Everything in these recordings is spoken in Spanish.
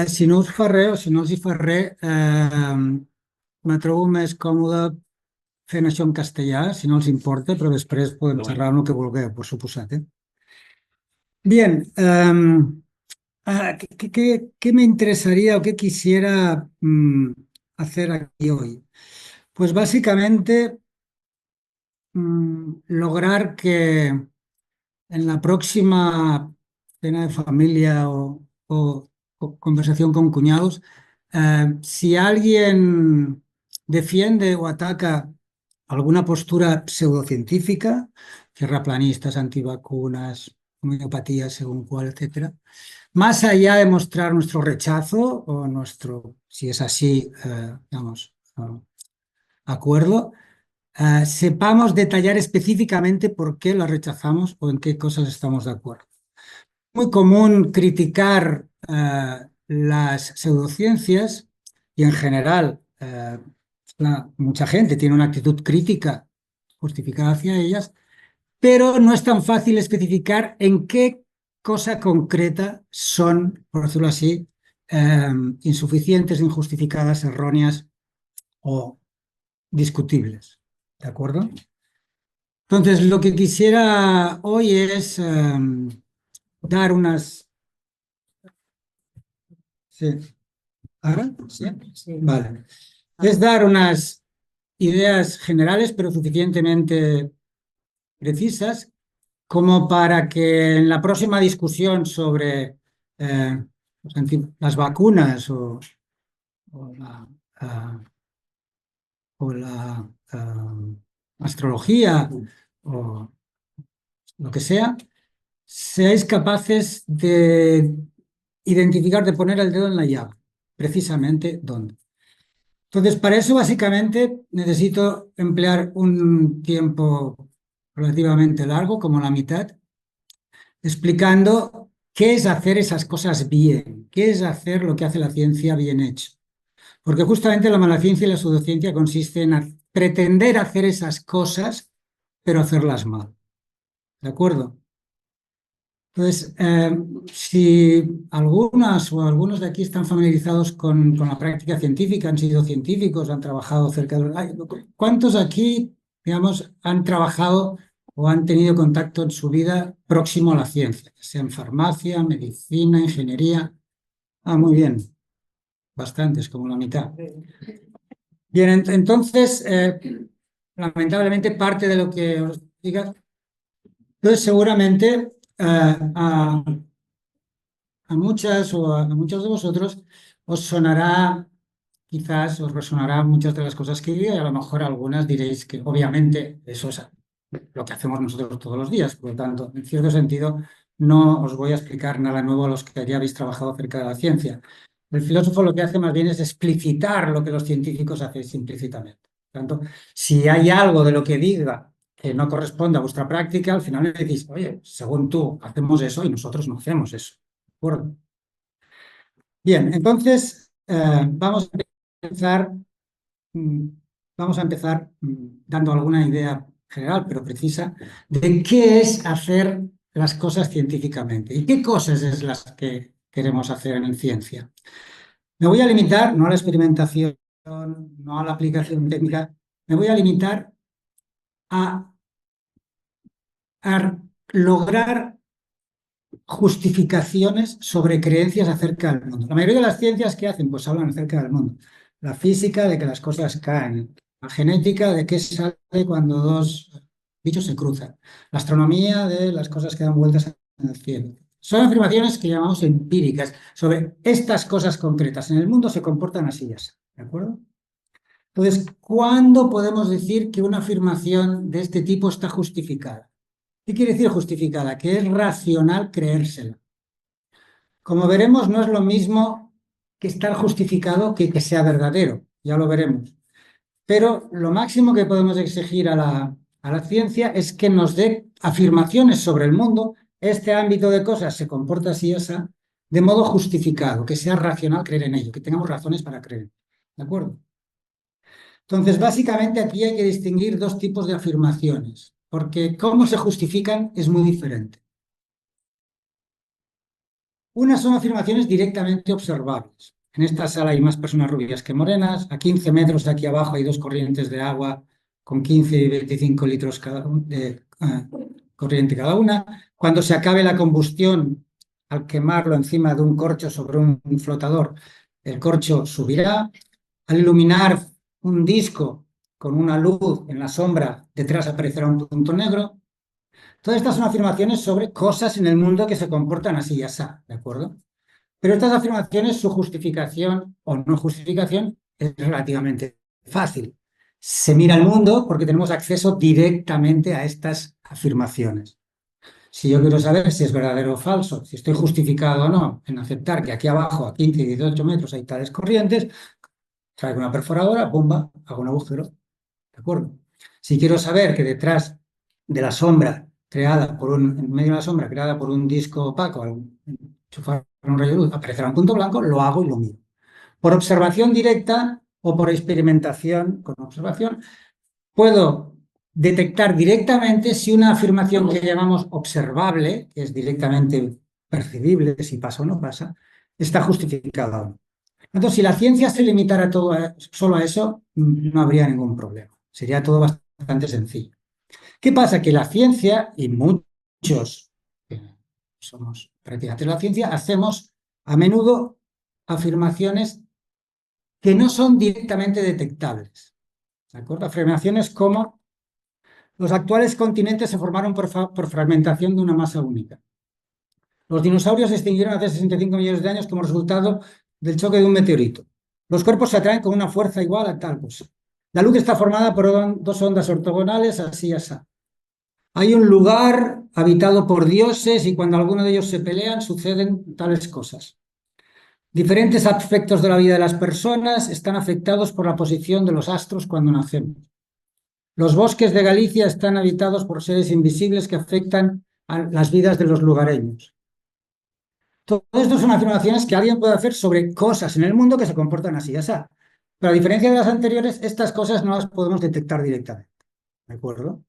Si no us fa res o si no els hi fa res, me trobo més còmode fent això en castellà, si no els importa, però després podem xerrar el que vulgueu, per suposat. Bien, ¿qué me interesaría o qué quisiera hacer aquí hoy? Pues básicamente lograr que en la próxima cena de familia o conversación con cuñados, si alguien defiende o ataca alguna postura pseudocientífica, tierraplanistas, antivacunas, homeopatía, según cuál, etcétera, más allá de mostrar nuestro rechazo o nuestro, si es así, digamos, acuerdo, sepamos detallar específicamente por qué la rechazamos o en qué cosas estamos de acuerdo. Muy común criticar las pseudociencias y en general mucha gente tiene una actitud crítica justificada hacia ellas, pero no es tan fácil especificar en qué cosa concreta son, por decirlo así, insuficientes, injustificadas, erróneas o discutibles. ¿De acuerdo? Entonces, lo que quisiera hoy es dar unas... Sí. ¿Ahora? Sí. Sí. Vale. Es dar unas ideas generales, pero suficientemente precisas, como para que en la próxima discusión sobre las vacunas o la, uh, o la astrología o lo que sea, seáis capaces de identificar, de poner el dedo en la llaga, precisamente dónde. Entonces, para eso básicamente necesito emplear un tiempo relativamente largo, como la mitad, explicando qué es hacer esas cosas bien, qué es hacer lo que hace la ciencia bien hecho. Porque justamente la mala ciencia y la pseudociencia consiste en pretender hacer esas cosas, pero hacerlas mal. ¿De acuerdo? Entonces, si algunas o algunos de aquí están familiarizados con la práctica científica, han sido científicos, han trabajado cerca de... ¿Cuántos aquí, digamos, han trabajado o han tenido contacto en su vida próximo a la ciencia, sea en farmacia, medicina, ingeniería? Ah, muy bien, bastantes, como la mitad. Bien, entonces, lamentablemente parte de lo que os diga, entonces seguramente a muchas o a muchos de vosotros os sonará, quizás os resonará muchas de las cosas que digo y a lo mejor algunas diréis que obviamente eso es lo que hacemos nosotros todos los días, por lo tanto, en cierto sentido, no os voy a explicar nada nuevo a los que ya habéis trabajado acerca de la ciencia. El filósofo lo que hace más bien es explicitar lo que los científicos hacen implícitamente. Por lo tanto, si hay algo de lo que diga que no corresponde a vuestra práctica, al final le decís, oye, según tú, hacemos eso y nosotros no hacemos eso. ¿De acuerdo? Bien, entonces mm, vamos a empezar dando alguna idea general, pero precisa, de qué es hacer las cosas científicamente y qué cosas es las que queremos hacer en ciencia. Me voy a limitar, no a la experimentación, no a la aplicación técnica, me voy a limitar a, a lograr justificaciones sobre creencias acerca del mundo. La mayoría de las ciencias que hacen, pues hablan acerca del mundo. La física, de que las cosas caen. La genética, de qué sale cuando dos bichos se cruzan. La astronomía, de las cosas que dan vueltas en el cielo. Son afirmaciones que llamamos empíricas sobre estas cosas concretas. En el mundo se comportan así, ya está, ¿de acuerdo? Entonces, ¿cuándo podemos decir que una afirmación de este tipo está justificada? ¿Qué quiere decir justificada? Que es racional creérsela. Como veremos, no es lo mismo que estar justificado que sea verdadero, ya lo veremos. Pero lo máximo que podemos exigir a la ciencia es que nos dé afirmaciones sobre el mundo, este ámbito de cosas se comporta así y así, de modo justificado, que sea racional creer en ello, que tengamos razones para creer. ¿De acuerdo? Entonces, básicamente aquí hay que distinguir dos tipos de afirmaciones, porque cómo se justifican es muy diferente. Unas son afirmaciones directamente observables. En esta sala hay más personas rubias que morenas. A 15 metros de aquí abajo hay dos corrientes de agua con 15 y 25 litros de corriente cada una. Cuando se acabe la combustión, al quemarlo encima de un corcho sobre un flotador, el corcho subirá. Al iluminar un disco con una luz en la sombra, detrás aparecerá un punto negro. Todas estas son afirmaciones sobre cosas en el mundo que se comportan así y así, ¿de acuerdo? Pero estas afirmaciones, su justificación o no justificación es relativamente fácil. Se mira el mundo porque tenemos acceso directamente a estas afirmaciones. Si yo quiero saber si es verdadero o falso, si estoy justificado o no en aceptar que aquí abajo, a 15 y 18 metros, hay tales corrientes, traigo una perforadora, bomba, hago un agujero, ¿de acuerdo? Si quiero saber que detrás de la sombra creada por en medio de la sombra creada por un disco opaco, al enchufar un rayo de luz, aparecerá un punto blanco, lo hago y lo miro. Por observación directa o por experimentación con observación, puedo detectar directamente si una afirmación que llamamos observable, que es directamente percibible, si pasa o no pasa, está justificada o no. Entonces, si la ciencia se limitara solo a eso, no habría ningún problema. Sería todo bastante sencillo. ¿Qué pasa? Que la ciencia, y muchos que somos practicantes de la ciencia, hacemos a menudo afirmaciones que no son directamente detectables. ¿De acuerdo? Afirmaciones como los actuales continentes se formaron por fragmentación de una masa única. Los dinosaurios se extinguieron hace 65 millones de años como resultado del choque de un meteorito. Los cuerpos se atraen con una fuerza igual a tal cosa. La luz está formada por dos ondas ortogonales, así, así. Hay un lugar habitado por dioses y cuando alguno de ellos se pelean suceden tales cosas. Diferentes aspectos de la vida de las personas están afectados por la posición de los astros cuando nacemos. Los bosques de Galicia están habitados por seres invisibles que afectan a las vidas de los lugareños. Todo esto son afirmaciones que alguien puede hacer sobre cosas en el mundo que se comportan así, ya sea. Pero a diferencia de las anteriores, estas cosas no las podemos detectar directamente. ¿De acuerdo?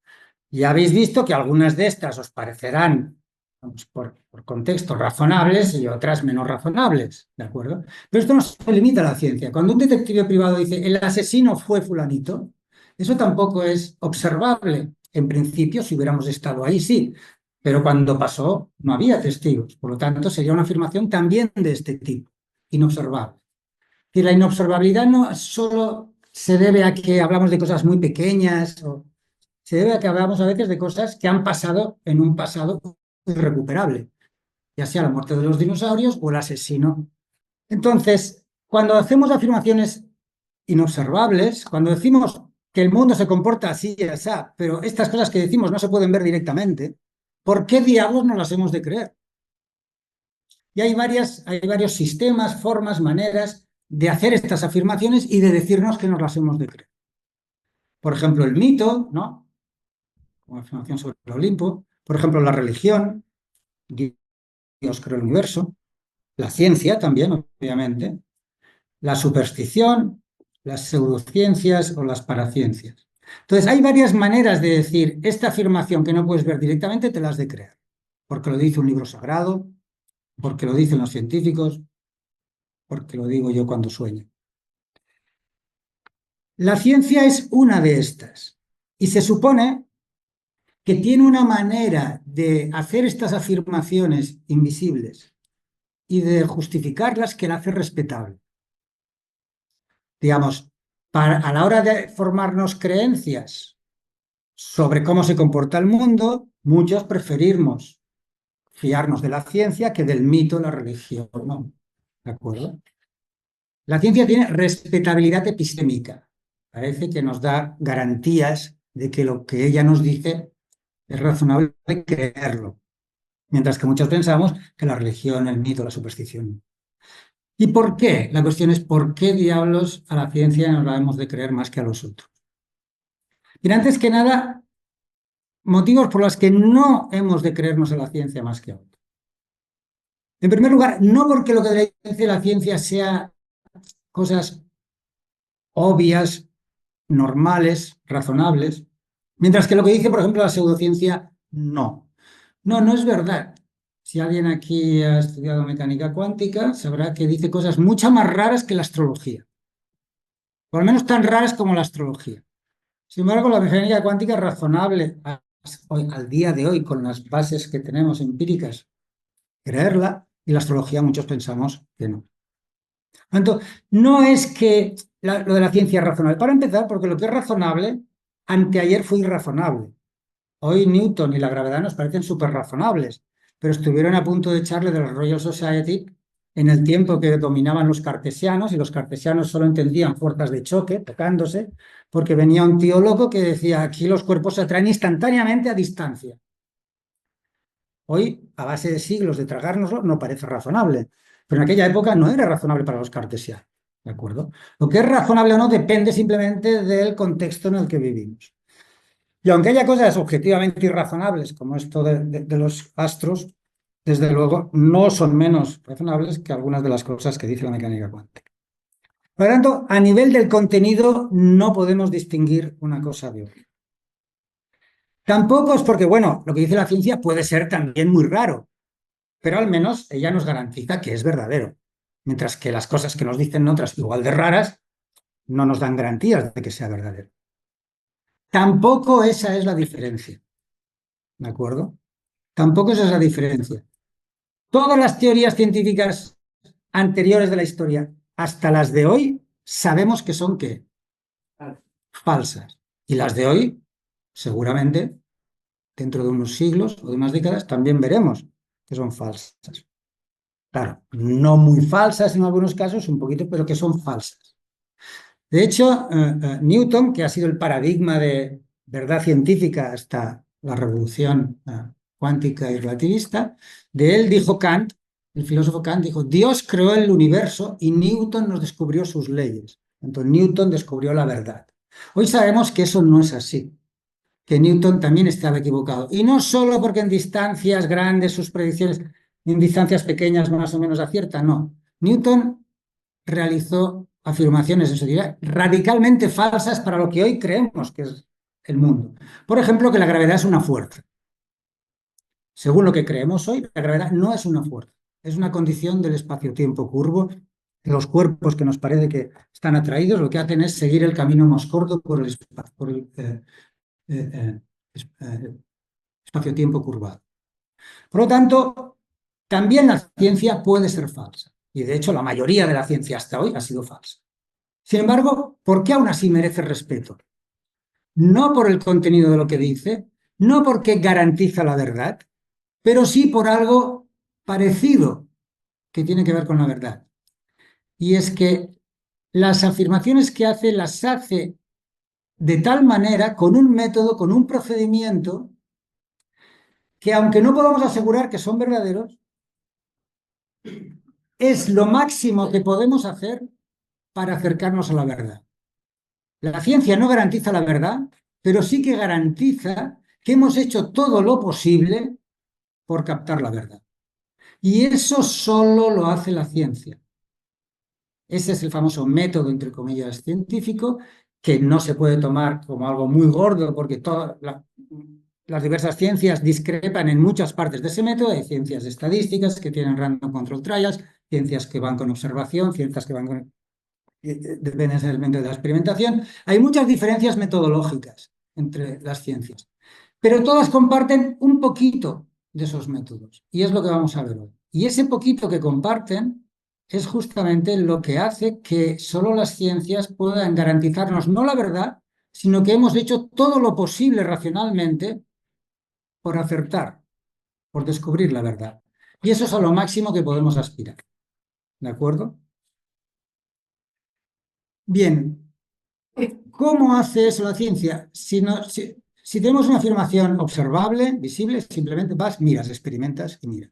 Ya habéis visto que algunas de estas os parecerán, vamos, por contexto, razonables y otras menos razonables, ¿de acuerdo? Pero esto no se limita a la ciencia. Cuando un detective privado dice el asesino fue fulanito, eso tampoco es observable. En principio, si hubiéramos estado ahí, sí, pero cuando pasó no había testigos. Por lo tanto, sería una afirmación también de este tipo, inobservable. Y la inobservabilidad no solo se debe a que hablamos de cosas muy pequeñas o se debe a que hablamos a veces de cosas que han pasado en un pasado irrecuperable, ya sea la muerte de los dinosaurios o el asesino. Entonces, cuando hacemos afirmaciones inobservables, cuando decimos que el mundo se comporta así y así, pero estas cosas que decimos no se pueden ver directamente, ¿por qué diablos no las hemos de creer? Y hay varios sistemas, formas, maneras de hacer estas afirmaciones y de decirnos que nos las hemos de creer. Por ejemplo, el mito, ¿no? Como afirmación sobre el Olimpo. Por ejemplo, la religión, Dios creó el universo. La ciencia también, obviamente. La superstición, las pseudociencias o las paraciencias. Entonces, hay varias maneras de decir esta afirmación que no puedes ver directamente, te la has de creer. Porque lo dice un libro sagrado, porque lo dicen los científicos, porque lo digo yo cuando sueño. La ciencia es una de estas. Y se supone que tiene una manera de hacer estas afirmaciones invisibles y de justificarlas que la hace respetable. Digamos, a la hora de formarnos creencias sobre cómo se comporta el mundo, muchos preferimos fiarnos de la ciencia que del mito, la religión, ¿no? ¿De acuerdo? La ciencia tiene respetabilidad epistémica. Parece que nos da garantías de que lo que ella nos dice es razonable creerlo. Mientras que muchos pensamos que la religión, el mito, la superstición. ¿Y por qué? La cuestión es ¿por qué diablos a la ciencia nos la hemos de creer más que a los otros? Y antes que nada, motivos por los que no hemos de creernos a la ciencia más que a otros. En primer lugar, no porque lo que dice la ciencia sea cosas obvias, normales, razonables, mientras que lo que dice, por ejemplo, la pseudociencia, no. No, no es verdad. si alguien aquí ha estudiado mecánica cuántica, sabrá que dice cosas mucho más raras que la astrología, o al menos tan raras como la astrología. Sin embargo, la mecánica cuántica es razonable al día de hoy, con las bases que tenemos empíricas, creerla, y la astrología muchos pensamos que no. Por tanto, no es que lo de la ciencia es razonable. Para empezar, porque lo que es razonable, anteayer fue irrazonable. Hoy Newton y la gravedad nos parecen súper razonables, pero estuvieron a punto de echarle de la Royal Society en el tiempo que dominaban los cartesianos, y los cartesianos solo entendían fuerzas de choque, tocándose, porque venía un tío loco que decía, aquí los cuerpos se atraen instantáneamente a distancia. Hoy, a base de siglos de tragárnoslo, no parece razonable, pero en aquella época no era razonable para los cartesianos, ¿de acuerdo? Lo que es razonable o no depende simplemente del contexto en el que vivimos. Y aunque haya cosas objetivamente irrazonables, como esto de los astros, desde luego no son menos razonables que algunas de las cosas que dice la mecánica cuántica. Por lo tanto, a nivel del contenido no podemos distinguir una cosa de otra. Tampoco es porque, bueno, lo que dice la ciencia puede ser también muy raro, pero al menos ella nos garantiza que es verdadero, mientras que las cosas que nos dicen otras igual de raras no nos dan garantías de que sea verdadero. Tampoco esa es la diferencia, ¿de acuerdo? Tampoco esa es la diferencia. Todas las teorías científicas anteriores de la historia, hasta las de hoy, sabemos que son ¿qué? Falsas. Y las de hoy, seguramente, dentro de unos siglos o de unas décadas, también veremos que son falsas. Claro, no muy falsas en algunos casos, un poquito, pero que son falsas. De hecho, Newton, que ha sido el paradigma de verdad científica hasta la revolución cuántica y relativista, de él dijo Kant, el filósofo Kant dijo, Dios creó el universo y Newton nos descubrió sus leyes. Entonces Newton descubrió la verdad. Hoy sabemos que eso no es así, que Newton también estaba equivocado. Y no solo porque en distancias grandes sus predicciones, en distancias pequeñas más o menos aciertan, no. Newton realizó afirmaciones en su día radicalmente falsas para lo que hoy creemos que es el mundo. Por ejemplo, que la gravedad es una fuerza. Según lo que creemos hoy, la gravedad no es una fuerza, es una condición del espacio-tiempo curvo. Los cuerpos que nos parece que están atraídos lo que hacen es seguir el camino más corto por el, eh, espacio-tiempo curvado. Por lo tanto, también la ciencia puede ser falsa. Y de hecho, la mayoría de la ciencia hasta hoy ha sido falsa. Sin embargo, ¿por qué aún así merece respeto? No por el contenido de lo que dice, no porque garantiza la verdad, pero sí por algo parecido que tiene que ver con la verdad. Y es que las afirmaciones que hace las hace de tal manera, con un método, con un procedimiento, que aunque no podamos asegurar que son verdaderos, es lo máximo que podemos hacer para acercarnos a la verdad. La ciencia no garantiza la verdad, pero sí que garantiza que hemos hecho todo lo posible por captar la verdad. Y eso solo lo hace la ciencia. Ese es el famoso método, entre comillas, científico, que no se puede tomar como algo muy gordo porque las diversas ciencias discrepan en muchas partes de ese método. Hay ciencias estadísticas que tienen random control trials, ciencias que van con observación, ciencias que van con depende del método de la experimentación. Hay muchas diferencias metodológicas entre las ciencias, pero todas comparten un poquito de esos métodos, y es lo que vamos a ver hoy. Y ese poquito que comparten es justamente lo que hace que solo las ciencias puedan garantizarnos no la verdad, sino que hemos hecho todo lo posible racionalmente por acertar, por descubrir la verdad. Y eso es a lo máximo que podemos aspirar. ¿De acuerdo? Bien, ¿cómo hace eso la ciencia? Si tenemos una afirmación observable, visible, simplemente vas, miras, experimentas y miras.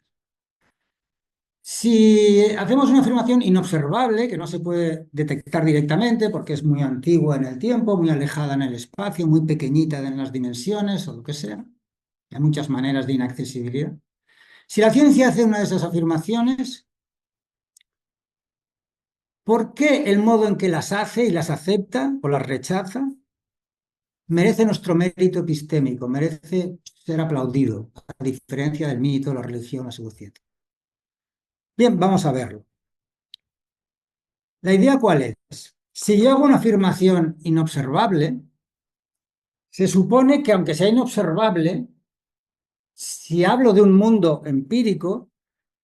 Si hacemos una afirmación inobservable, que no se puede detectar directamente porque es muy antigua en el tiempo, muy alejada en el espacio, muy pequeñita en las dimensiones o lo que sea, hay muchas maneras de inaccesibilidad. Si la ciencia hace una de esas afirmaciones, ¿por qué el modo en que las hace y las acepta o las rechaza merece nuestro mérito epistémico, merece ser aplaudido, a diferencia del mito, la religión, la pseudociencia. Bien, vamos a verlo. ¿La idea cuál es? Si yo hago una afirmación inobservable, se supone que aunque sea inobservable, si hablo de un mundo empírico,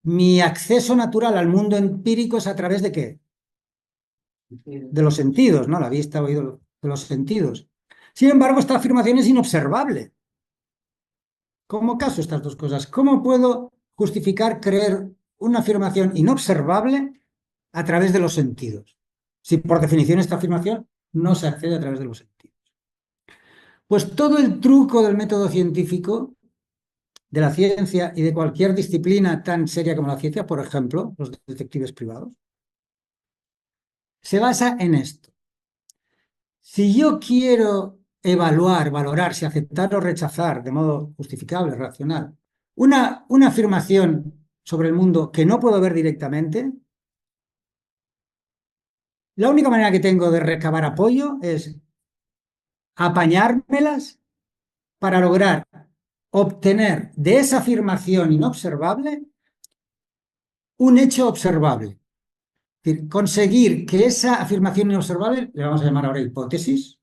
mi acceso natural al mundo empírico es a través de ¿qué? De los sentidos, ¿no? La vista, oído, de los sentidos. Sin embargo, esta afirmación es inobservable. ¿Cómo caso estas dos cosas? ¿Cómo puedo justificar creer una afirmación inobservable a través de los sentidos? Si por definición esta afirmación no se accede a través de los sentidos. Pues todo el truco del método científico, de la ciencia y de cualquier disciplina tan seria como la ciencia, por ejemplo, los detectives privados, se basa en esto. Si yo quiero evaluar, valorar, si aceptar o rechazar de modo justificable, racional, una afirmación sobre el mundo que no puedo ver directamente, la única manera que tengo de recabar apoyo es apañármelas para lograr obtener de esa afirmación inobservable un hecho observable. Es decir, conseguir que esa afirmación inobservable, le vamos a llamar ahora hipótesis,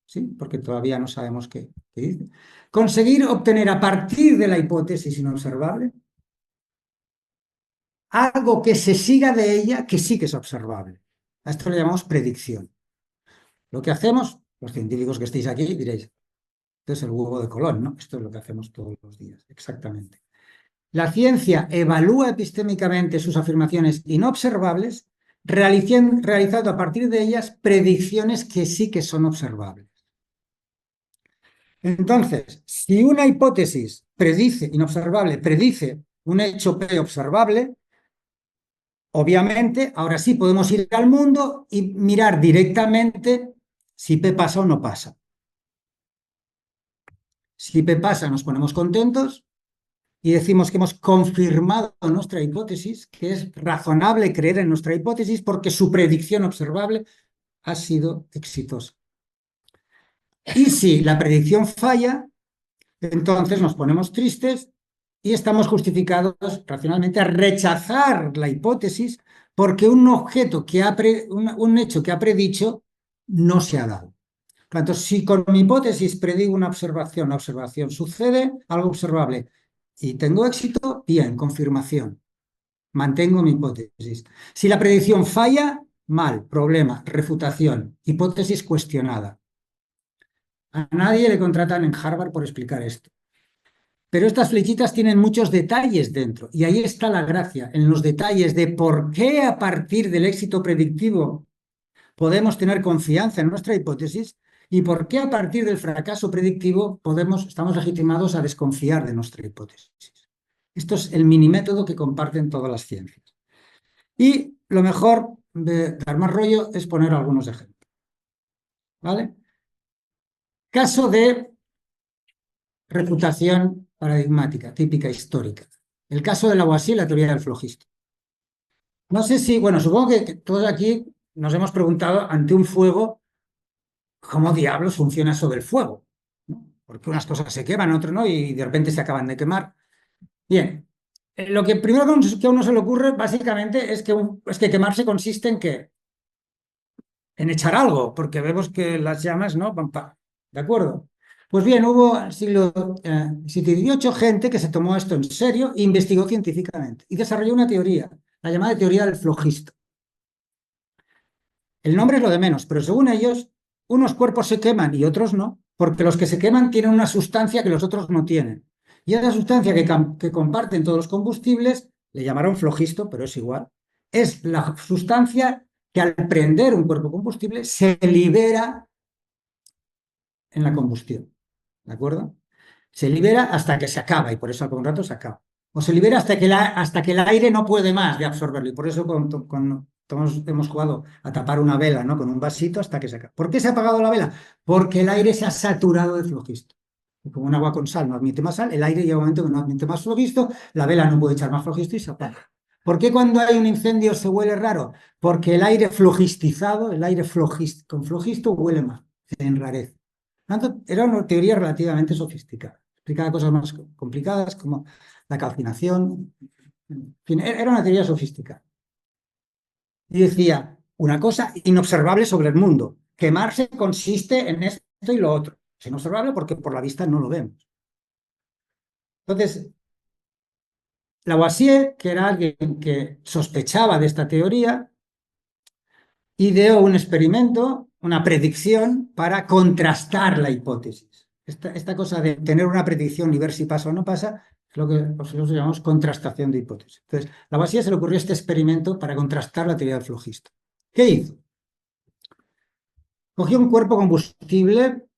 ¿sí? Porque todavía no sabemos qué dice, conseguir obtener a partir de la hipótesis inobservable algo que se siga de ella que sí que es observable. A esto le llamamos predicción. Lo que hacemos, los científicos que estéis aquí, diréis, esto es el huevo de Colón, ¿no? Esto es lo que hacemos todos los días, exactamente. La ciencia evalúa epistémicamente sus afirmaciones inobservables, realizando a partir de ellas predicciones que sí que son observables. Entonces, si una hipótesis inobservable, predice un hecho P observable, obviamente, ahora sí podemos ir al mundo y mirar directamente si P pasa o no pasa. Si P pasa, nos ponemos contentos y decimos que hemos confirmado nuestra hipótesis, que es razonable creer en nuestra hipótesis porque su predicción observable ha sido exitosa. Y si la predicción falla, entonces nos ponemos tristes y estamos justificados racionalmente a rechazar la hipótesis porque un objeto un hecho que ha predicho no se ha dado. Por tanto, si con mi hipótesis predigo una observación, la observación sucede, algo observable, y tengo éxito, bien, confirmación. Mantengo mi hipótesis. Si la predicción falla, mal, problema, refutación, hipótesis cuestionada. A nadie le contratan en Harvard por explicar esto. Pero estas flechitas tienen muchos detalles dentro, y ahí está la gracia, en los detalles de por qué a partir del éxito predictivo podemos tener confianza en nuestra hipótesis y por qué a partir del fracaso predictivo estamos legitimados a desconfiar de nuestra hipótesis. Esto es el mini método que comparten todas las ciencias. Y lo mejor de dar más rollo es poner algunos ejemplos. ¿Vale? Caso de refutación paradigmática, típica, histórica. El caso del Lavoisier y la teoría del flojisto. No sé si, bueno, supongo que todos aquí nos hemos preguntado ante un fuego cómo diablos funciona eso del fuego, ¿no? Porque unas cosas se queman, otras no, y de repente se acaban de quemar. Bien, lo que primero que a uno se le ocurre básicamente es que quemarse consiste en qué, en echar algo, porque vemos que las llamas, ¿no? ¿De acuerdo? Pues bien, hubo en el siglo XVIII gente que se tomó esto en serio e investigó científicamente y desarrolló una teoría, la llamada teoría del flojisto. El nombre es lo de menos, pero según ellos, unos cuerpos se queman y otros no, porque los que se queman tienen una sustancia que los otros no tienen. Y esa sustancia que comparten todos los combustibles, le llamaron flojisto, pero es igual, es la sustancia que al prender un cuerpo combustible se libera en la combustión. ¿De acuerdo? Se libera hasta que se acaba y por eso al un rato se acaba. O se libera hasta que el aire no puede más de absorberlo y por eso cuando todos hemos jugado a tapar una vela, ¿no? Con un vasito hasta que se acaba. ¿Por qué se ha apagado la vela? Porque el aire se ha saturado de flogisto. Y como un agua con sal no admite más sal, el aire llega un momento que no admite más flogisto, la vela no puede echar más flogisto y se apaga. ¿Por qué cuando hay un incendio se huele raro? Porque el aire flogistizado, el aire con flogisto huele más, se enrarece. Tanto, era una teoría relativamente sofisticada. explicaba cosas más complicadas como la calcinación. En fin, era una teoría sofisticada. Y decía una cosa inobservable sobre el mundo. Quemarse consiste en esto y lo otro. Es inobservable porque por la vista no lo vemos. Entonces, Lavoisier, que era alguien que sospechaba de esta teoría, ideó un experimento, una predicción para contrastar la hipótesis. Esta cosa de tener una predicción y ver si pasa o no pasa es lo que nosotros llamamos contrastación de hipótesis. Entonces, a Lavoisier se le ocurrió este experimento para contrastar la teoría del flogisto. ¿Qué hizo? Cogió un cuerpo combustible,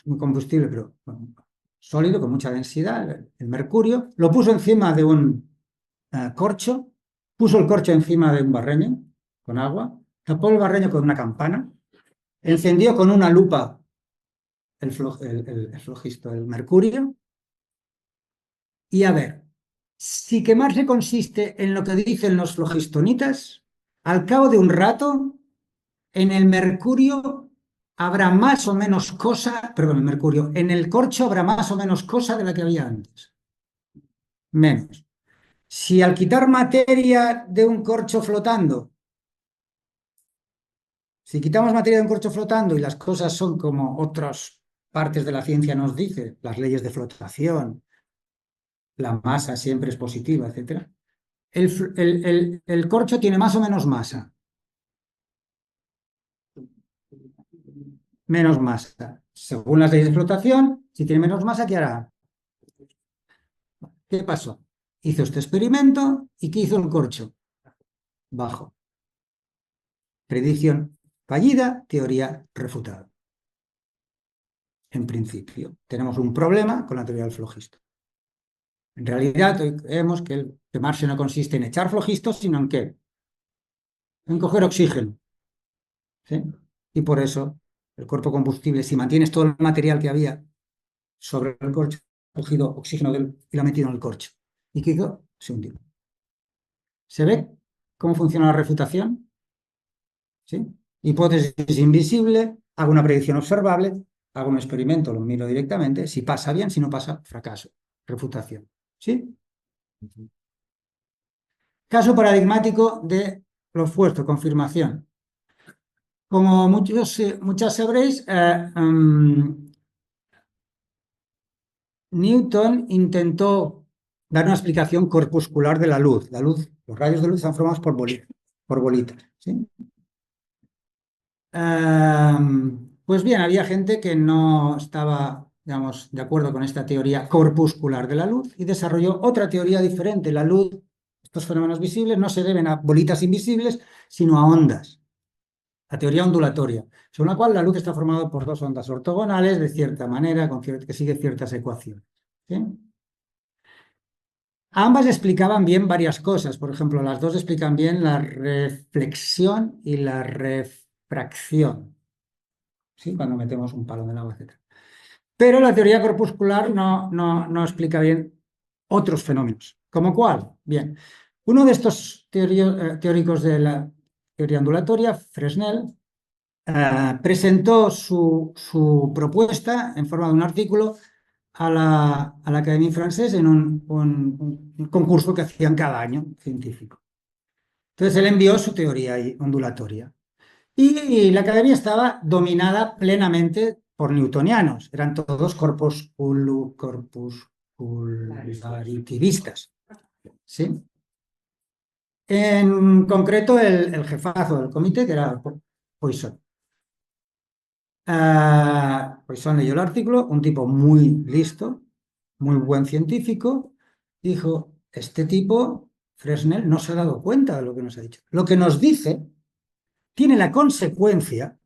pero bueno, sólido, con mucha densidad, el mercurio, lo puso encima de un corcho, puso el corcho encima de un barreño con agua, tapó el barreño con una campana, encendió con una lupa el flogisto, el mercurio, y a ver, si quemarse consiste en lo que dicen los flogistonitas, al cabo de un rato, en el mercurio habrá más o menos cosa, perdón, el mercurio, en el corcho habrá más o menos cosa de la que había antes. Menos. Si al quitar materia de un corcho flotando, si quitamos materia de un corcho flotando y las cosas son como otras partes de la ciencia nos dicen, las leyes de flotación, la masa siempre es positiva, etc. El corcho tiene más o menos masa, menos masa. Según las leyes de flotación, si tiene menos masa, ¿qué hará? ¿Qué pasó? Hizo este experimento y ¿qué hizo el corcho? Bajo. Predicción fallida, teoría refutada. En principio, tenemos un problema con la teoría del flogisto. En realidad, hoy creemos que el quemarse no consiste en echar flogistos, sino en ¿qué? En coger oxígeno. ¿Sí? Y por eso el cuerpo combustible, si mantienes todo el material que había sobre el corcho, ha cogido oxígeno y lo ha metido en el corcho. ¿Y qué hizo? Se hundió. ¿Se ve cómo funciona la refutación? ¿Sí? Hipótesis invisible, hago una predicción observable, hago un experimento, lo miro directamente, si pasa bien, si no pasa, fracaso. Refutación. ¿Sí? Caso paradigmático de lo opuesto, confirmación. Como muchas sabréis, Newton intentó dar una explicación corpuscular de la luz. La luz, los rayos de luz están formados por bolitas. ¿Sí? Pues bien, había gente que no estaba, digamos, de acuerdo con esta teoría corpuscular de la luz y desarrolló otra teoría diferente. La luz, estos fenómenos visibles, no se deben a bolitas invisibles, sino a ondas. La teoría ondulatoria, según la cual la luz está formada por dos ondas ortogonales de cierta manera, que sigue ciertas ecuaciones. ¿Sí? Ambas explicaban bien varias cosas. Por ejemplo, las dos explican bien la reflexión y la refracción. ¿Sí? Cuando metemos un palo en el agua, etc. Pero la teoría corpuscular no explica bien otros fenómenos. ¿Como cuál? Bien, uno de estos teóricos de la teoría ondulatoria, Fresnel, presentó su propuesta en forma de un artículo a la Académie Française en un concurso que hacían cada año científico. Entonces él envió su teoría ondulatoria. Y la academia estaba dominada plenamente por newtonianos, eran todos corpuscularitistas. ¿Sí? En concreto, el jefazo del comité, que era Poisson. Poisson leyó el artículo, un tipo muy listo, muy buen científico, dijo, este tipo, Fresnel, no se ha dado cuenta de lo que nos ha dicho. Lo que nos dice tiene la consecuencia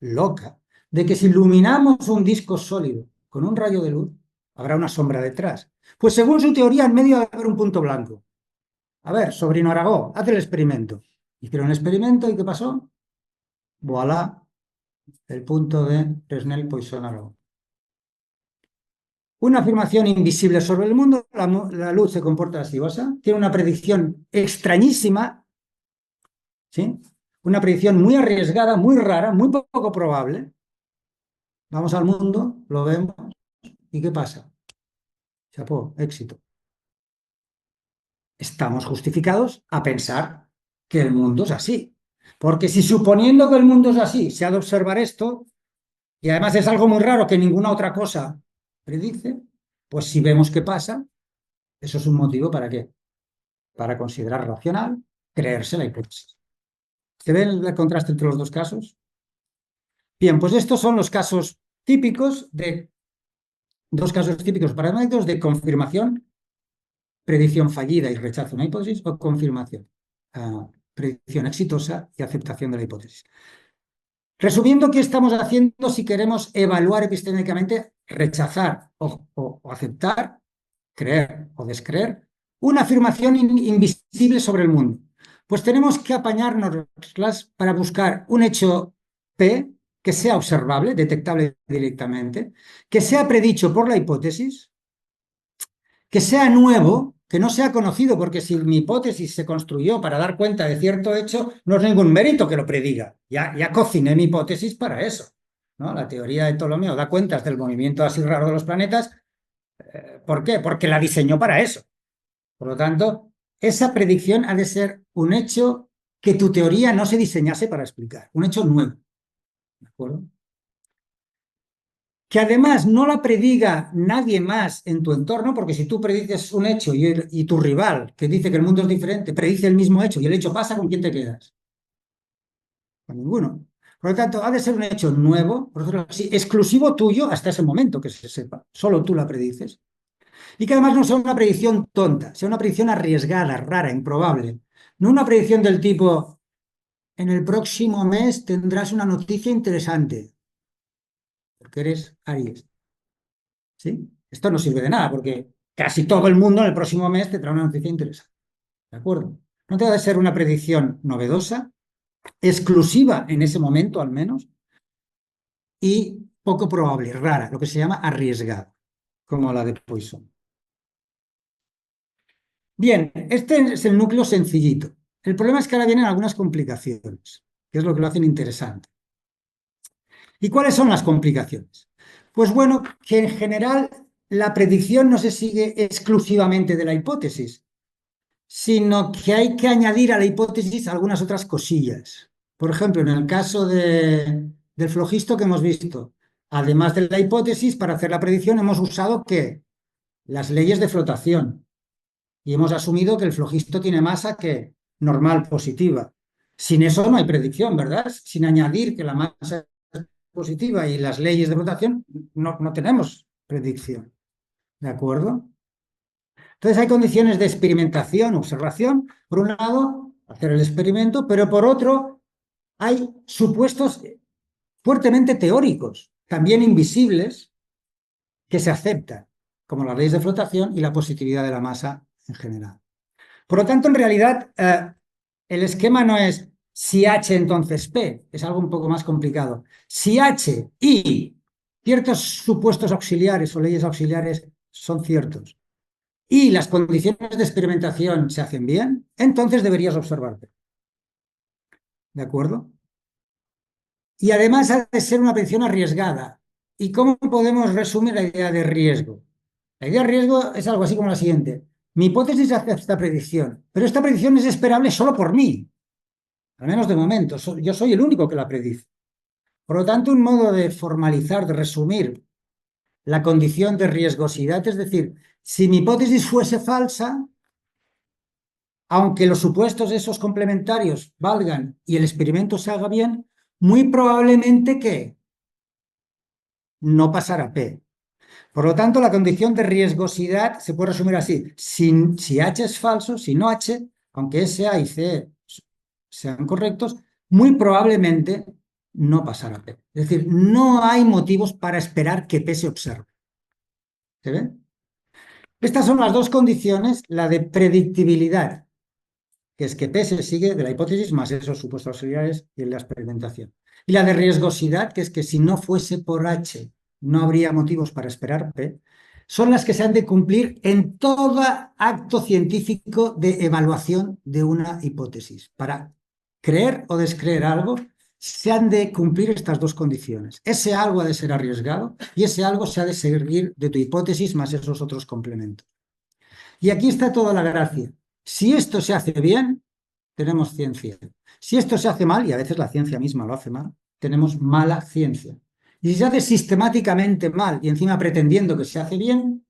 loca de que si iluminamos un disco sólido con un rayo de luz, habrá una sombra detrás. Pues según su teoría, en medio va a haber un punto blanco. A ver, sobrino Aragó, haz el experimento. Hicieron el experimento y ¿qué pasó? Voilà, el punto de Fresnel-Poisson-Aragó. Una afirmación invisible sobre el mundo, la luz se comporta así, tiene una predicción extrañísima, ¿sí? Una predicción muy arriesgada, muy rara, muy poco probable. Vamos al mundo, lo vemos, ¿y qué pasa? Chapó, éxito. Estamos justificados a pensar que el mundo es así. Porque si suponiendo que el mundo es así, se ha de observar esto, y además es algo muy raro que ninguna otra cosa predice, pues si vemos qué pasa, eso es un motivo para qué, para considerar racional creerse la hipótesis. ¿Se ve el contraste entre los dos casos? Bien, pues estos son los casos típicos de, dos casos típicos paramétricos de confirmación, predicción fallida y rechazo de una hipótesis, o confirmación, predicción exitosa y aceptación de la hipótesis. Resumiendo, ¿qué estamos haciendo si queremos evaluar epistémicamente, rechazar o aceptar, creer o descreer una afirmación invisible sobre el mundo? Pues tenemos que apañarnos para buscar un hecho P que sea observable, detectable directamente, que sea predicho por la hipótesis, que sea nuevo, que no sea conocido, porque si mi hipótesis se construyó para dar cuenta de cierto hecho, no es ningún mérito que lo prediga. Ya cociné mi hipótesis para eso, ¿no? La teoría de Ptolomeo da cuentas del movimiento así raro de los planetas. ¿Por qué? Porque la diseñó para eso. Por lo tanto, esa predicción ha de ser un hecho que tu teoría no se diseñase para explicar, un hecho nuevo. ¿De acuerdo? Que además no la prediga nadie más en tu entorno, porque si tú predices un hecho y tu rival, que dice que el mundo es diferente, predice el mismo hecho y el hecho pasa, ¿con quién te quedas? Con ninguno. Por lo tanto, ha de ser un hecho nuevo, por decirlo así, exclusivo tuyo hasta ese momento que se sepa. Solo tú la predices. Y que además no sea una predicción tonta, sea una predicción arriesgada, rara, improbable. No una predicción del tipo, en el próximo mes tendrás una noticia interesante, porque eres Aries. ¿Sí? Esto no sirve de nada porque casi todo el mundo en el próximo mes te trae una noticia interesante. ¿De acuerdo? No debe ser una predicción novedosa, exclusiva en ese momento al menos, y poco probable, rara, lo que se llama arriesgada, como la de Poisson. Bien, este es el núcleo sencillito. El problema es que ahora vienen algunas complicaciones, que es lo que lo hacen interesante. ¿Y cuáles son las complicaciones? Pues bueno, que en general la predicción no se sigue exclusivamente de la hipótesis, sino que hay que añadir a la hipótesis algunas otras cosillas. Por ejemplo, en el caso del flogisto que hemos visto, además de la hipótesis, para hacer la predicción hemos usado ¿qué? Las leyes de flotación y hemos asumido que el flogisto tiene masa que normal positiva. Sin eso no hay predicción, ¿verdad? Sin añadir que la masa es positiva y las leyes de flotación, no tenemos predicción. ¿De acuerdo? Entonces hay condiciones de experimentación, observación, por un lado, hacer el experimento, pero por otro, hay supuestos fuertemente teóricos, también invisibles, que se aceptan, como las leyes de flotación y la positividad de la masa en general. Por lo tanto, en realidad, el esquema no es si H entonces P, es algo un poco más complicado. Si H y ciertos supuestos auxiliares o leyes auxiliares son ciertos, y las condiciones de experimentación se hacen bien, entonces deberías observarte. ¿De acuerdo? Y además ha de ser una predicción arriesgada. ¿Y cómo podemos resumir la idea de riesgo? La idea de riesgo es algo así como la siguiente. Mi hipótesis hace esta predicción, pero esta predicción es esperable solo por mí, al menos de momento. Yo soy el único que la predice. Por lo tanto, un modo de formalizar, de resumir la condición de riesgosidad, es decir, si mi hipótesis fuese falsa, aunque los supuestos esos complementarios valgan y el experimento se haga bien, muy probablemente que no pasará P. Por lo tanto, la condición de riesgosidad se puede resumir así. Si H es falso, si no H, aunque S, A y C sean correctos, muy probablemente no pasará P. Es decir, no hay motivos para esperar que P se observe. ¿Se ve? Estas son las dos condiciones, la de predictibilidad, que es que P se sigue de la hipótesis más esos supuestos auxiliares y la experimentación. Y la de riesgosidad, que es que si no fuese por H, no habría motivos para esperar P, son las que se han de cumplir en todo acto científico de evaluación de una hipótesis. Para creer o descreer algo, se han de cumplir estas dos condiciones. Ese algo ha de ser arriesgado y ese algo se ha de seguir de tu hipótesis más esos otros complementos. Y aquí está toda la gracia. Si esto se hace bien, tenemos ciencia. Si esto se hace mal, y a veces la ciencia misma lo hace mal, tenemos mala ciencia. Y si se hace sistemáticamente mal y encima pretendiendo que se hace bien,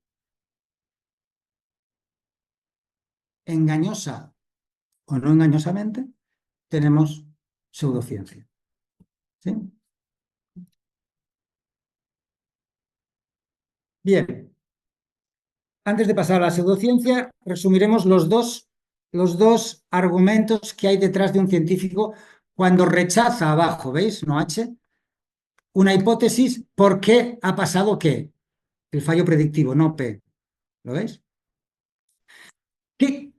engañosa o no engañosamente, tenemos pseudociencia. ¿Sí? Bien, antes de pasar a la pseudociencia, resumiremos los dos argumentos que hay detrás de un científico cuando rechaza abajo, ¿veis? No H, una hipótesis, ¿por qué ha pasado qué? El fallo predictivo, no P. ¿Lo veis?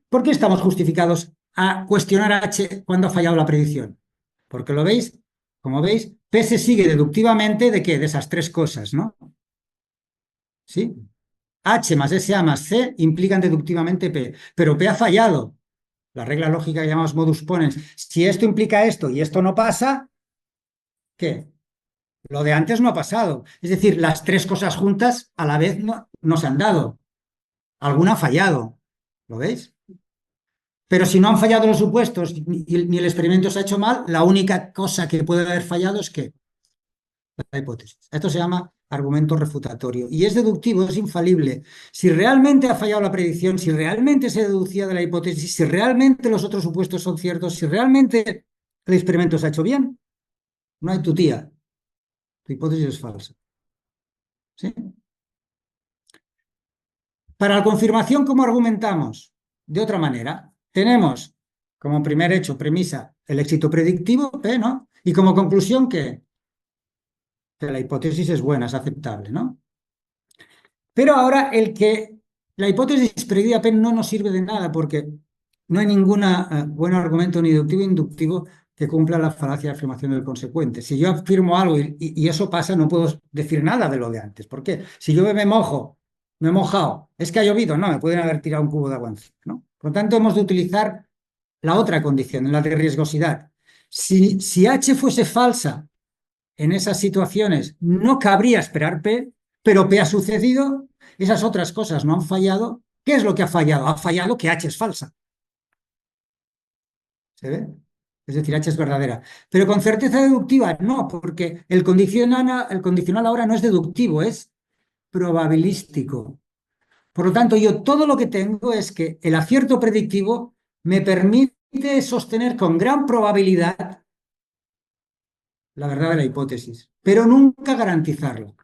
¿Por qué estamos justificados a cuestionar a H cuando ha fallado la predicción? Porque lo veis, como veis, P se sigue deductivamente de qué? De esas tres cosas, ¿no? ¿Sí? H más SA más C implican deductivamente P, pero P ha fallado. La regla lógica que llamamos modus ponens. Si esto implica esto y esto no pasa, ¿qué? Lo de antes no ha pasado. Es decir, las tres cosas juntas a la vez no se han dado. Alguna ha fallado. ¿Lo veis? Pero si no han fallado los supuestos ni el experimento se ha hecho mal, la única cosa que puede haber fallado es que la hipótesis. Esto se llama argumento refutatorio y es deductivo, es infalible. Si realmente ha fallado la predicción, si realmente se deducía de la hipótesis, si realmente los otros supuestos son ciertos, si realmente el experimento se ha hecho bien, no hay tu tía. Tu hipótesis es falsa. ¿Sí? Para la confirmación, ¿cómo argumentamos? De otra manera, tenemos como primer hecho, premisa, el éxito predictivo, P, ¿no? Y como conclusión, ¿qué? Que la hipótesis es buena, es aceptable, ¿no? Pero ahora la hipótesis predictiva P no nos sirve de nada porque no hay ningún buen argumento ni deductivo ni inductivo que cumpla la falacia de afirmación del consecuente. Si yo afirmo algo y eso pasa, no puedo decir nada de lo de antes. ¿Por qué? Si yo me mojo, me he mojado, es que ha llovido, no, me pueden haber tirado un cubo de agua encima, ¿no? Por lo tanto, hemos de utilizar la otra condición, la de riesgosidad. Si H fuese falsa en esas situaciones, no cabría esperar P, pero P ha sucedido, esas otras cosas no han fallado. ¿Qué es lo que ha fallado? Ha fallado que H es falsa. ¿Se ve? Es decir, H es verdadera. Pero con certeza deductiva, no, porque el condicional ahora no es deductivo, es probabilístico. Por lo tanto, yo todo lo que tengo es que el acierto predictivo me permite sostener con gran probabilidad la verdad de la hipótesis, pero nunca garantizarlo.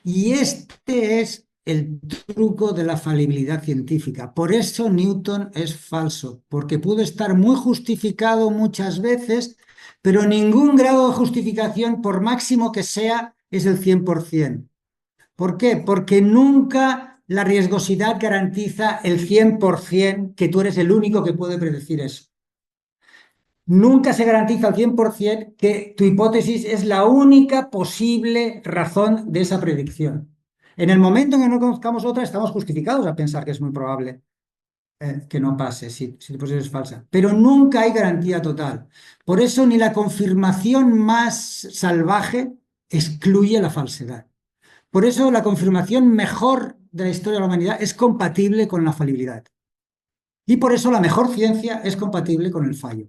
Y este es el truco de la falibilidad científica. Por eso Newton es falso, porque pudo estar muy justificado muchas veces, pero ningún grado de justificación, por máximo que sea, es el 100%. ¿Por qué? Porque nunca la riesgosidad garantiza el 100% que tú eres el único que puede predecir eso. Nunca se garantiza al 100% que tu hipótesis es la única posible razón de esa predicción. En el momento en que no conozcamos otra, estamos justificados a pensar que es muy probable que no pase si la hipótesis es falsa. Pero nunca hay garantía total. Por eso ni la confirmación más salvaje excluye la falsedad. Por eso la confirmación mejor de la historia de la humanidad es compatible con la falibilidad. Y por eso la mejor ciencia es compatible con el fallo.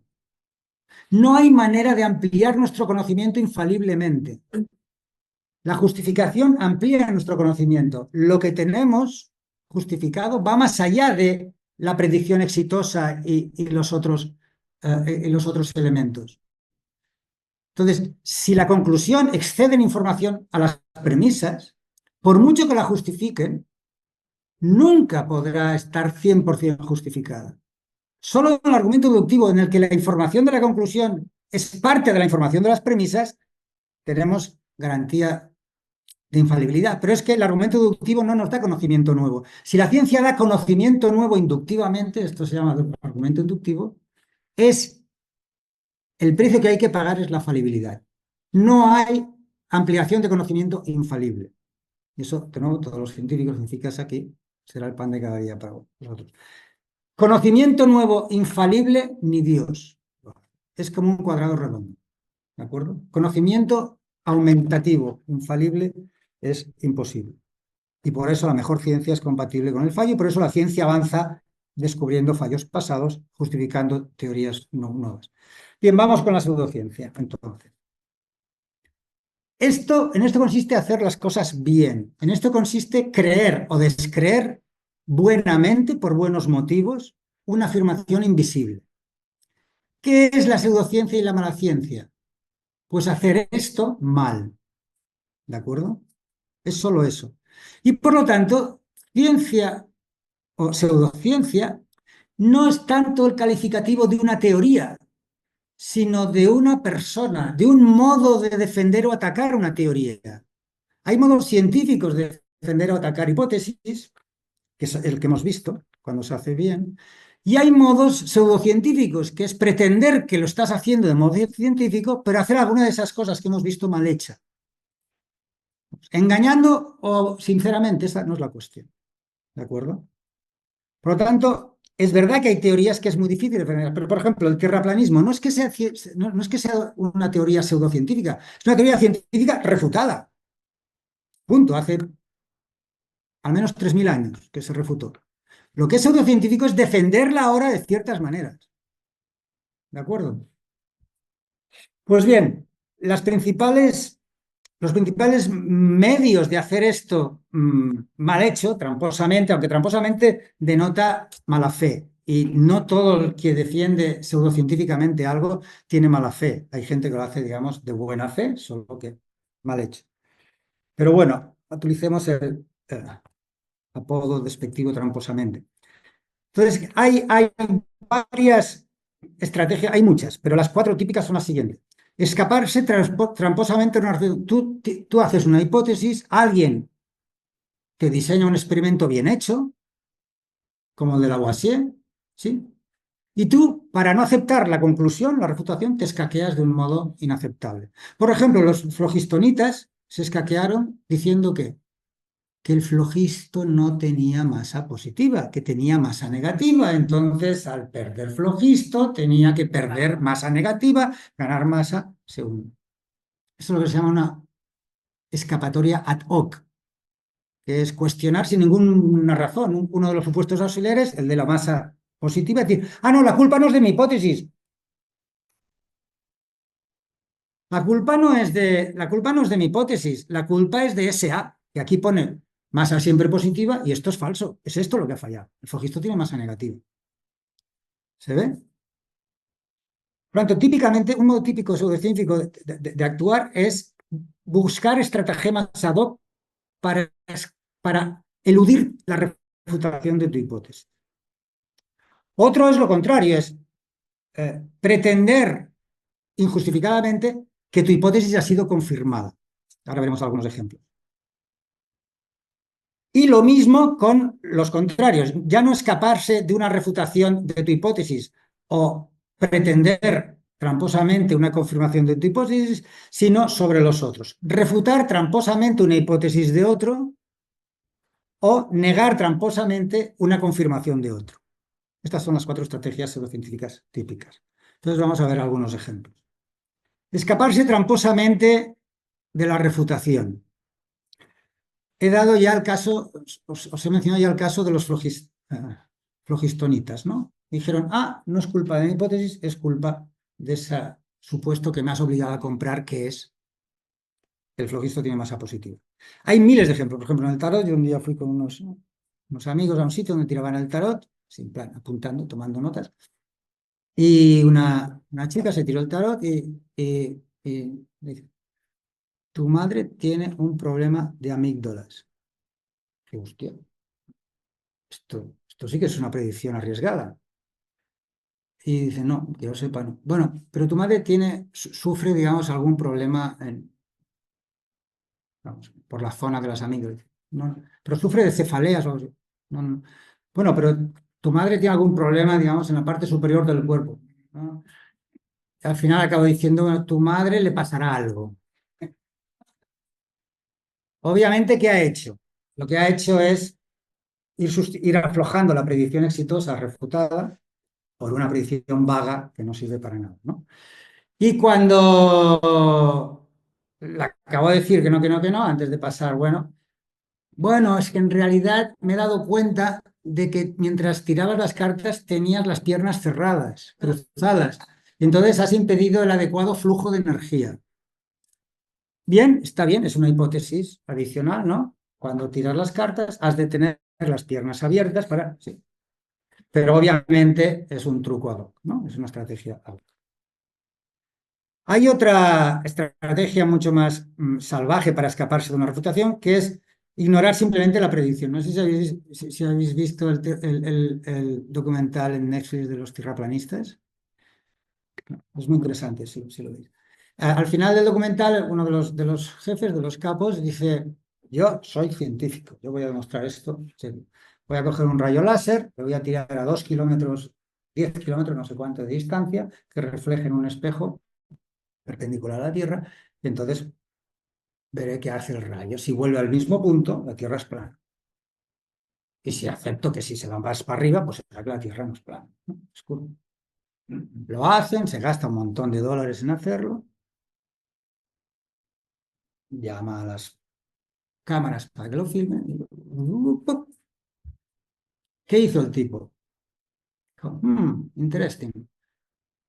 No hay manera de ampliar nuestro conocimiento infaliblemente. La justificación amplía nuestro conocimiento. Lo que tenemos justificado va más allá de la predicción exitosa y los otros elementos. Entonces, si la conclusión excede en información a las premisas, por mucho que la justifiquen, nunca podrá estar 100% justificada. Solo un argumento deductivo en el que la información de la conclusión es parte de la información de las premisas, tenemos garantía de infalibilidad. Pero es que el argumento deductivo no nos da conocimiento nuevo. Si la ciencia da conocimiento nuevo inductivamente, esto se llama argumento inductivo, el precio que hay que pagar es la falibilidad. No hay ampliación de conocimiento infalible. Y eso, de nuevo, todos los científicos, científicas aquí, será el pan de cada día para nosotros. Conocimiento nuevo infalible, ni Dios. Es como un cuadrado redondo. ¿de acuerdo? Conocimiento aumentativo, infalible, es imposible. Y por eso la mejor ciencia es compatible con el fallo, y por eso la ciencia avanza descubriendo fallos pasados, justificando teorías nuevas. Bien, vamos con la pseudociencia, entonces. En esto consiste hacer las cosas bien. En esto consiste creer o descreer buenamente, por buenos motivos, una afirmación invisible. ¿Qué es la pseudociencia y la mala ciencia? Pues hacer esto mal, ¿de acuerdo? Es solo eso. Y por lo tanto, ciencia o pseudociencia no es tanto el calificativo de una teoría, sino de una persona, de un modo de defender o atacar una teoría. Hay modos científicos de defender o atacar hipótesis, que es el que hemos visto cuando se hace bien, y hay modos pseudocientíficos, que es pretender que lo estás haciendo de modo científico, pero hacer alguna de esas cosas que hemos visto mal hecha. Engañando o sinceramente, esa no es la cuestión. ¿De acuerdo? Por lo tanto, es verdad que hay teorías que es muy difícil defender, pero por ejemplo, el terraplanismo no es que sea, no es que sea una teoría pseudocientífica, es una teoría científica refutada. Punto. Hace al menos 3.000 años que se refutó. Lo que es pseudocientífico es defenderla ahora de ciertas maneras. ¿De acuerdo? Pues bien, los principales medios de hacer esto mal hecho, tramposamente, aunque tramposamente denota mala fe. Y no todo el que defiende pseudocientíficamente algo tiene mala fe. Hay gente que lo hace, digamos, de buena fe, solo que mal hecho. Pero bueno, utilicemos el apodo despectivo tramposamente. Entonces, hay varias estrategias, hay muchas, pero las 4 típicas son las siguientes. Escaparse tramposamente de una reflexión. Tú haces una hipótesis, alguien te diseña un experimento bien hecho, como el de Lavoisier, ¿sí? Y tú, para no aceptar la conclusión, la refutación, te escaqueas de un modo inaceptable. Por ejemplo, los flogistonitas se escaquearon diciendo que el flogisto no tenía masa positiva, que tenía masa negativa. Entonces, al perder flogisto, tenía que perder masa negativa, ganar masa según. Eso es lo que se llama una escapatoria ad hoc, que es cuestionar sin ninguna razón uno de los supuestos auxiliares, el de la masa positiva, es decir, no, la culpa no es de mi hipótesis. La culpa no es de mi hipótesis, la culpa es de ese A, que aquí pone masa siempre positiva y esto es falso. Es esto lo que ha fallado. El flogisto tiene masa negativa. ¿Se ve? Por lo tanto, típicamente, un modo típico pseudocientífico de actuar es buscar estratagemas ad hoc para eludir la refutación de tu hipótesis. Otro es lo contrario, es pretender injustificadamente que tu hipótesis ha sido confirmada. Ahora veremos algunos ejemplos. Y lo mismo con los contrarios. Ya no escaparse de una refutación de tu hipótesis o pretender tramposamente una confirmación de tu hipótesis, sino sobre los otros. Refutar tramposamente una hipótesis de otro o negar tramposamente una confirmación de otro. Estas son las 4 estrategias pseudocientíficas típicas. Entonces vamos a ver algunos ejemplos. Escaparse tramposamente de la refutación. He dado ya el caso, os he mencionado ya el caso de los flogistonitas, ¿no? Dijeron, no es culpa de mi hipótesis, es culpa de ese supuesto que me has obligado a comprar, que es el flogisto tiene masa positiva. Hay miles de ejemplos. Por ejemplo, en el tarot, yo un día fui con unos amigos a un sitio donde tiraban el tarot, sin plan, apuntando, tomando notas, y una chica se tiró el tarot y dice, tu madre tiene un problema de amígdalas. Que hostia, esto sí que es una predicción arriesgada. Y dice, no, que yo sepa, no. Bueno, pero tu madre sufre, digamos, algún problema vamos, por la zona de las amígdalas. No, pero sufre de cefaleas o algo así. No, no. Bueno, pero tu madre tiene algún problema, digamos, en la parte superior del cuerpo, ¿no? Y al final acabo diciendo, bueno, tu madre le pasará algo. Obviamente, ¿qué ha hecho? Lo que ha hecho es ir aflojando la predicción exitosa refutada por una predicción vaga que no sirve para nada, ¿no? Y cuando le acabo de decir que no, antes de pasar, bueno, es que en realidad me he dado cuenta de que mientras tirabas las cartas tenías las piernas cerradas, cruzadas. Y entonces has impedido el adecuado flujo de energía. Bien, está bien, es una hipótesis adicional, ¿no? Cuando tiras las cartas has de tener las piernas abiertas para... Sí. Pero obviamente es un truco ad hoc, ¿no? Es una estrategia ad hoc. Hay otra estrategia mucho más salvaje para escaparse de una refutación, que es ignorar simplemente la predicción. No sé si habéis visto el documental en Netflix de los tierraplanistas. Es muy interesante, si lo veis. Al final del documental, uno de los jefes, de los capos, dice, yo soy científico, yo voy a demostrar esto. Sí. Voy a coger un rayo láser, lo voy a tirar a 2 kilómetros, 10 kilómetros, no sé cuánto de distancia, que refleje en un espejo perpendicular a la Tierra, y entonces veré qué hace el rayo. Si vuelve al mismo punto, la Tierra es plana. Y si acepto que si se va más para arriba, pues será que la Tierra no es plana, ¿no? Es curva. Lo hacen, se gasta un montón de dólares en hacerlo, llama a las cámaras para que lo filmen. ¿Qué hizo el tipo? Dijo, interesting.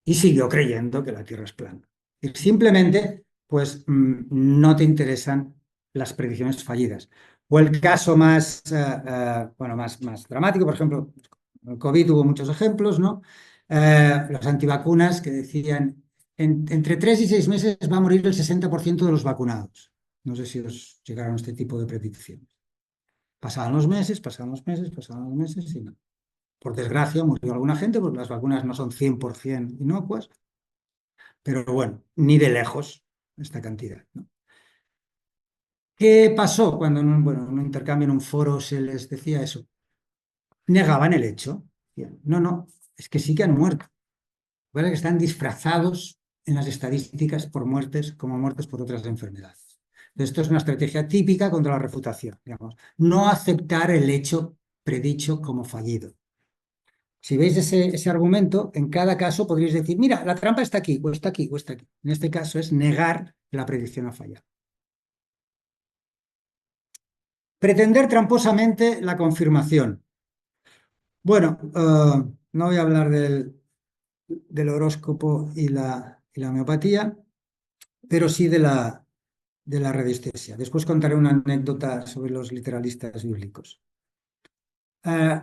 Y siguió creyendo que la Tierra es plana. Y simplemente, pues, no te interesan las predicciones fallidas. O el caso más, más dramático, por ejemplo, el COVID hubo muchos ejemplos, ¿no? Las antivacunas que decían, entre 3 y 6 meses va a morir el 60% de los vacunados. No sé si os llegaron a este tipo de predicciones. Pasaban los meses, pasaban los meses, pasaban los meses y no. Por desgracia, murió alguna gente porque las vacunas no son 100% inocuas, pero bueno, ni de lejos esta cantidad, ¿no? ¿Qué pasó cuando en un intercambio, en un foro, se les decía eso? Negaban el hecho. Decían, no, no, es que sí que han muerto. Lo que están disfrazados en las estadísticas por muertes como muertes por otras enfermedades. Esto es una estrategia típica contra la refutación, digamos. No aceptar el hecho predicho como fallido. Si veis ese argumento, en cada caso podríais decir, mira, la trampa está aquí, o está aquí, o está aquí. En este caso es negar que la predicción ha fallado. Pretender tramposamente la confirmación. Bueno, no voy a hablar del horóscopo y la homeopatía, pero sí de la radiestesia. Después contaré una anécdota sobre los literalistas bíblicos. Eh,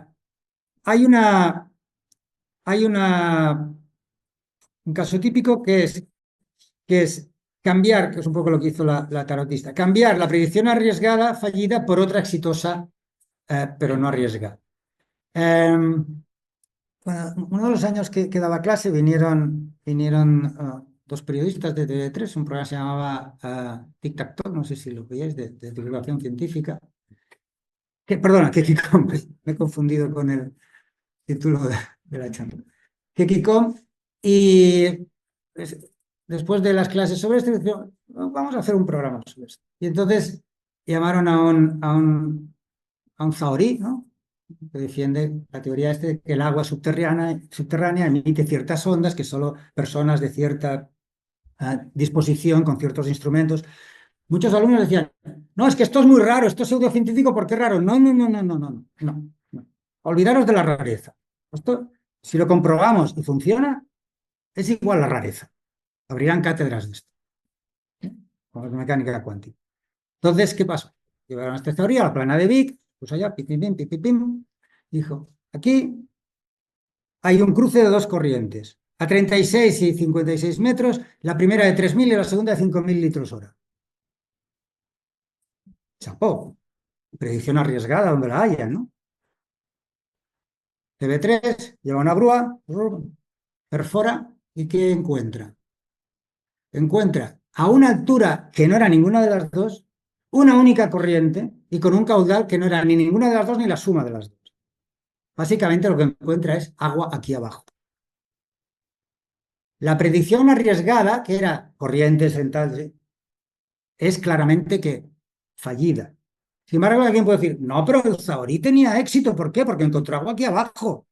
hay una, hay un caso típico que es cambiar, que es un poco lo que hizo la tarotista, cambiar la predicción arriesgada, fallida, por otra exitosa, pero no arriesgada. Bueno, uno de los años que daba clase vinieron dos periodistas de TV3, un programa que se llamaba Tic Tac Toe, no sé si lo veíais, de divulgación científica. Perdona, que Kikón, me he confundido con el título de la charla. Que Kikón, y pues, después de las clases sobre esto, dijeron, vamos a hacer un programa sobre esto. Y entonces llamaron a un zahorí, ¿no? Que defiende la teoría de que el agua subterránea emite ciertas ondas que solo personas de cierta disposición, con ciertos instrumentos. Muchos alumnos decían, no, es que esto es muy raro, esto es pseudocientífico, ¿por qué raro? No, no, no, no, no, no, no, no. Olvidaros de la rareza. Esto, si lo comprobamos y funciona, es igual a la rareza. Habrían cátedras de esto, ¿eh? Con la mecánica cuántica. Entonces, ¿qué pasó? Llevaron esta teoría a la plana de Vic, pues allá, pipipim, pipipim, dijo, aquí hay un cruce de dos corrientes, a 36 y 56 metros, la primera de 3.000 y la segunda de 5.000 litros hora. Chapó, predicción arriesgada donde la haya, ¿no? TV3 lleva una grúa, perfora, ¿y qué encuentra? Encuentra a una altura que no era ninguna de las dos, una única corriente y con un caudal que no era ni ninguna de las dos ni la suma de las dos. Básicamente lo que encuentra es agua aquí abajo. La predicción arriesgada, que era corrientes en tal, es claramente que fallida. Sin embargo, alguien puede decir, no, pero el Zahorí tenía éxito. ¿Por qué? Porque encontró agua aquí abajo.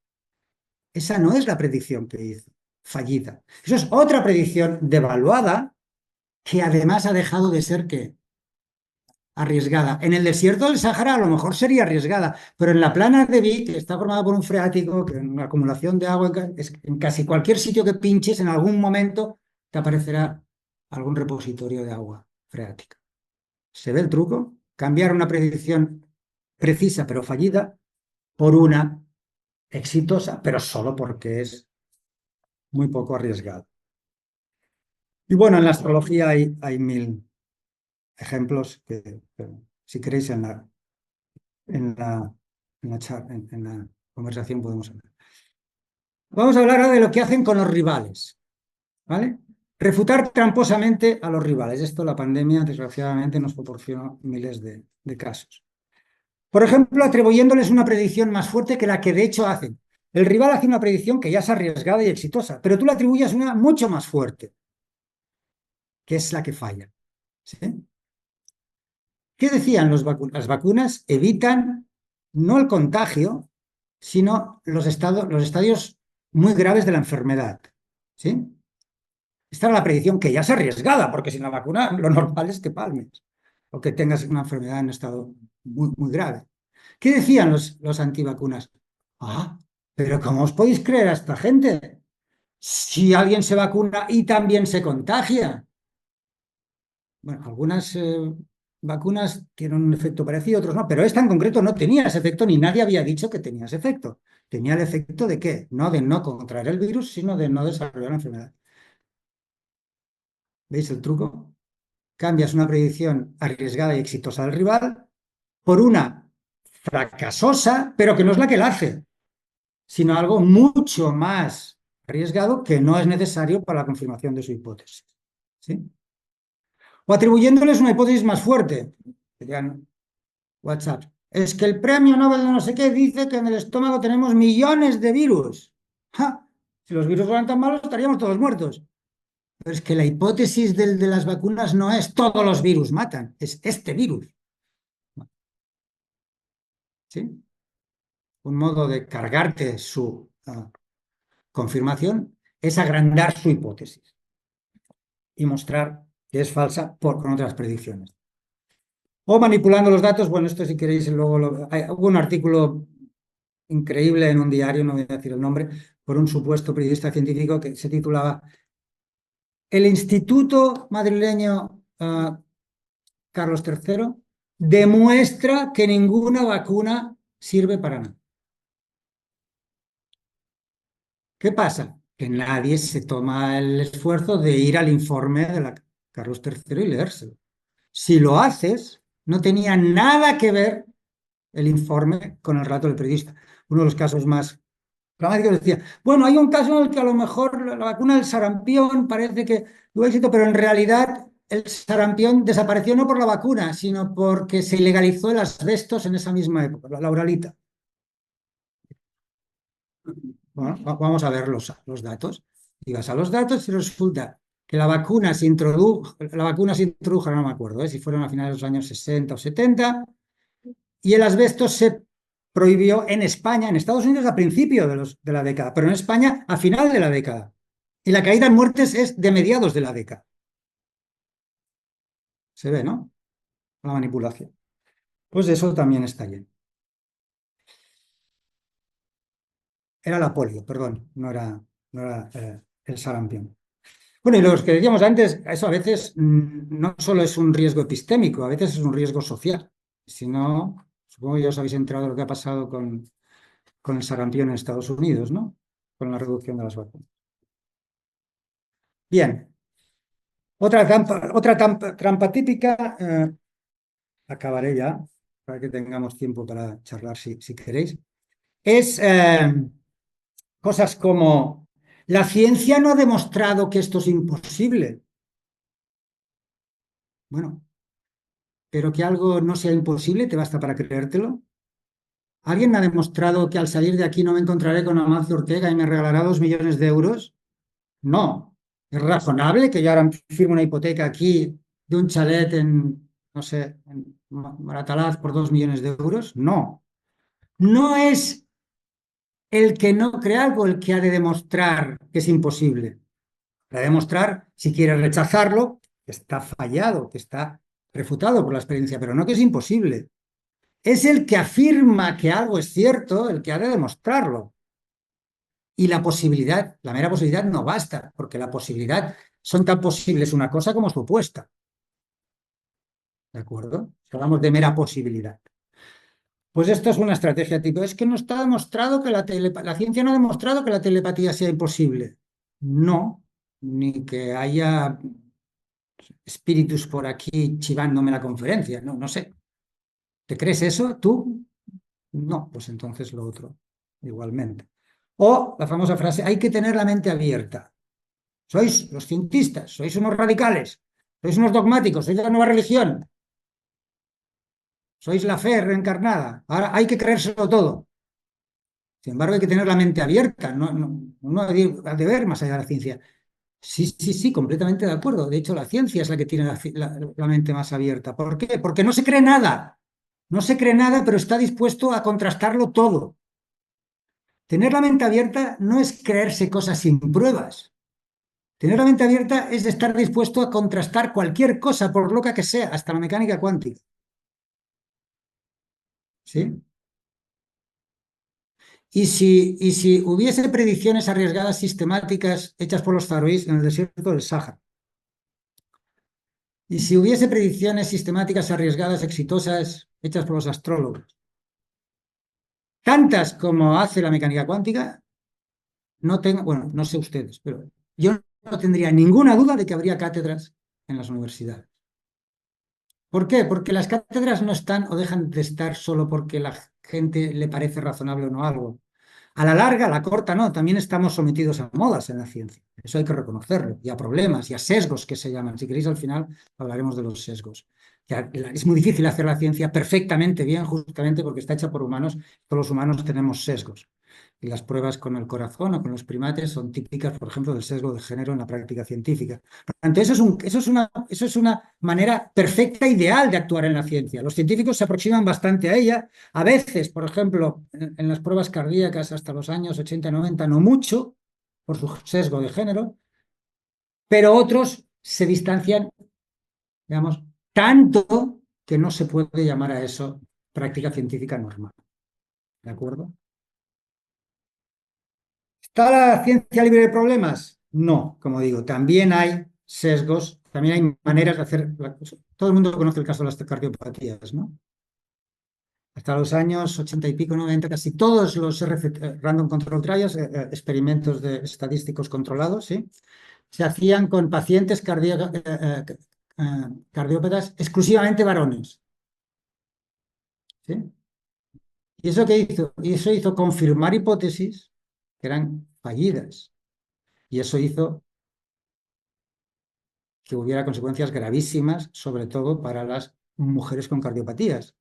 Esa no es la predicción que hizo. fallida. Eso es otra predicción devaluada que además ha dejado de ser ¿qué? Arriesgada. En el desierto del Sahara a lo mejor sería arriesgada, pero en la plana de Vic, que está formada por un freático, que en una acumulación de agua, en casi cualquier sitio que pinches, en algún momento te aparecerá algún repositorio de agua freática. ¿Se ve el truco? Cambiar una predicción precisa pero fallida por una exitosa, pero solo porque es muy poco arriesgada. Y bueno, en la astrología hay mil ejemplos que si queréis en la, en la conversación podemos hablar. Vamos a hablar ahora de lo que hacen con los rivales, ¿vale? Refutar tramposamente a los rivales. Esto la pandemia, desgraciadamente, nos proporcionó miles de casos. Por ejemplo, atribuyéndoles una predicción más fuerte que la que de hecho hacen. El rival hace una predicción que ya es arriesgada y exitosa, pero tú le atribuyes una mucho más fuerte, que es la que falla. ¿Sí? ¿Qué decían los vacunas? Las vacunas evitan no el contagio, sino los estadios muy graves de la enfermedad. ¿Sí? Esta era la predicción que ya es arriesgada, porque sin la vacuna lo normal es que palmes o que tengas una enfermedad en estado muy, muy grave. ¿Qué decían los antivacunas? Ah, pero ¿cómo os podéis creer a esta gente? Si alguien se vacuna y también se contagia. Bueno, algunas vacunas tienen un efecto parecido, otros no, pero esta en concreto no tenía ese efecto ni nadie había dicho que tenía ese efecto. Tenía el efecto de qué? No de no contraer el virus, sino de no desarrollar la enfermedad. ¿Veis el truco? Cambias una predicción arriesgada y exitosa del rival por una fracasosa, pero que no es la que la hace, sino algo mucho más arriesgado que no es necesario para la confirmación de su hipótesis. ¿Sí? O atribuyéndoles una hipótesis más fuerte. Serían WhatsApp. Es que el premio Nobel de no sé qué dice que en el estómago tenemos millones de virus. ¡Ja! Si los virus fueran tan malos, estaríamos todos muertos. Pero es que la hipótesis de las vacunas no es todos los virus matan, es este virus. ¿Sí? Un modo de cargarte su confirmación es agrandar su hipótesis y mostrar que es falsa con otras predicciones. O manipulando los datos, bueno, esto si queréis, luego hubo un artículo increíble en un diario, no voy a decir el nombre, por un supuesto periodista científico que se titulaba El Instituto Madrileño Carlos III demuestra que ninguna vacuna sirve para nada. ¿Qué pasa? Que nadie se toma el esfuerzo de ir al informe de la Carlos III y leérselo. Si lo haces, no tenía nada que ver el informe con el relato del periodista. Uno de los casos más dramáticos decía, bueno, hay un caso en el que a lo mejor la vacuna del sarampión parece que tuvo éxito, pero en realidad el sarampión desapareció no por la vacuna, sino porque se ilegalizó el asbestos en esa misma época, la lauralita. Bueno, vamos a ver los datos. Y vas a los datos y resulta que la vacuna se introdujo, no me acuerdo, si fueron a finales de los años 60 o 70, y el asbesto se prohibió en España, en Estados Unidos a principio de la década, pero en España a final de la década. Y la caída en muertes es de mediados de la década. Se ve, ¿no? La manipulación. Pues eso también está bien. Era la polio, perdón, no era el sarampión. Bueno, y lo que decíamos antes, eso a veces no solo es un riesgo epistémico, a veces es un riesgo social. Si no, supongo que ya os habéis enterado de lo que ha pasado con el sarampión en Estados Unidos, ¿no? Con la reducción de las vacunas. Bien, otra trampa típica, acabaré ya, para que tengamos tiempo para charlar si queréis, es cosas como, la ciencia no ha demostrado que esto es imposible. Bueno, pero que algo no sea imposible, ¿te basta para creértelo? ¿Alguien me ha demostrado que al salir de aquí no me encontraré con Amancio Ortega y me regalará 2 millones de euros? No. ¿Es razonable que yo ahora firme una hipoteca aquí de un chalet en, no sé, en Moratalaz por 2 millones de euros? No. No es el que no cree algo el que ha de demostrar que es imposible. Ha de demostrar, si quiere rechazarlo, que está fallado, que está refutado por la experiencia, pero no que es imposible. Es el que afirma que algo es cierto, el que ha de demostrarlo. Y la posibilidad, la mera posibilidad no basta, porque la posibilidad son tan posibles una cosa como su opuesta. ¿De acuerdo? Si hablamos de mera posibilidad. Pues esto es una estrategia tipo, es que no está demostrado que la ciencia no ha demostrado que la telepatía sea imposible. No, ni que haya espíritus por aquí chivándome la conferencia, no, no sé. ¿Te crees eso tú? No, pues entonces lo otro, igualmente. O la famosa frase, hay que tener la mente abierta. Sois los cientistas, sois unos radicales, sois unos dogmáticos, sois la nueva religión, sois la fe reencarnada. Ahora hay que creérselo todo. Sin embargo, hay que tener la mente abierta, no ha de ver más allá de la ciencia. Sí, sí, sí, completamente de acuerdo. De hecho, la ciencia es la que tiene la mente más abierta. ¿Por qué? Porque no se cree nada. No se cree nada, pero está dispuesto a contrastarlo todo. Tener la mente abierta no es creerse cosas sin pruebas. Tener la mente abierta es estar dispuesto a contrastar cualquier cosa, por loca que sea, hasta la mecánica cuántica. ¿Sí? Y si hubiese predicciones arriesgadas sistemáticas hechas por los faroíes en el desierto del Sáhara, y si hubiese predicciones sistemáticas arriesgadas exitosas hechas por los astrólogos, tantas como hace la mecánica cuántica, no tengo, bueno, no sé ustedes, pero yo no tendría ninguna duda de que habría cátedras en las universidades. ¿Por qué? Porque las cátedras no están o dejan de estar solo porque la gente le parece razonable o no algo. A la larga, a la corta, no, también estamos sometidos a modas en la ciencia. Eso hay que reconocerlo. Y a problemas y a sesgos que se llaman. Si queréis, al final hablaremos de los sesgos. Ya, es muy difícil hacer la ciencia perfectamente bien, justamente porque está hecha por humanos. Todos los humanos tenemos sesgos. Y las pruebas con el corazón o con los primates son típicas, por ejemplo, del sesgo de género en la práctica científica. Entonces, eso es una manera perfecta, ideal de actuar en la ciencia. Los científicos se aproximan bastante a ella. A veces, por ejemplo, en las pruebas cardíacas hasta los años 80 y 90, no mucho, por su sesgo de género, pero otros se distancian, digamos, tanto que no se puede llamar a eso práctica científica normal. ¿De acuerdo? ¿Está la ciencia libre de problemas? No, como digo, también hay sesgos, también hay maneras de hacer. Todo el mundo conoce el caso de las cardiopatías, ¿no? Hasta los años 80 y pico, 90, casi todos los Random Control Trials, experimentos estadísticos controlados, ¿sí? Se hacían con pacientes cardiópatas exclusivamente varones, ¿sí? ¿Y eso qué hizo? Y eso hizo confirmar hipótesis que eran fallidas. Y eso hizo que hubiera consecuencias gravísimas, sobre todo para las mujeres con cardiopatías.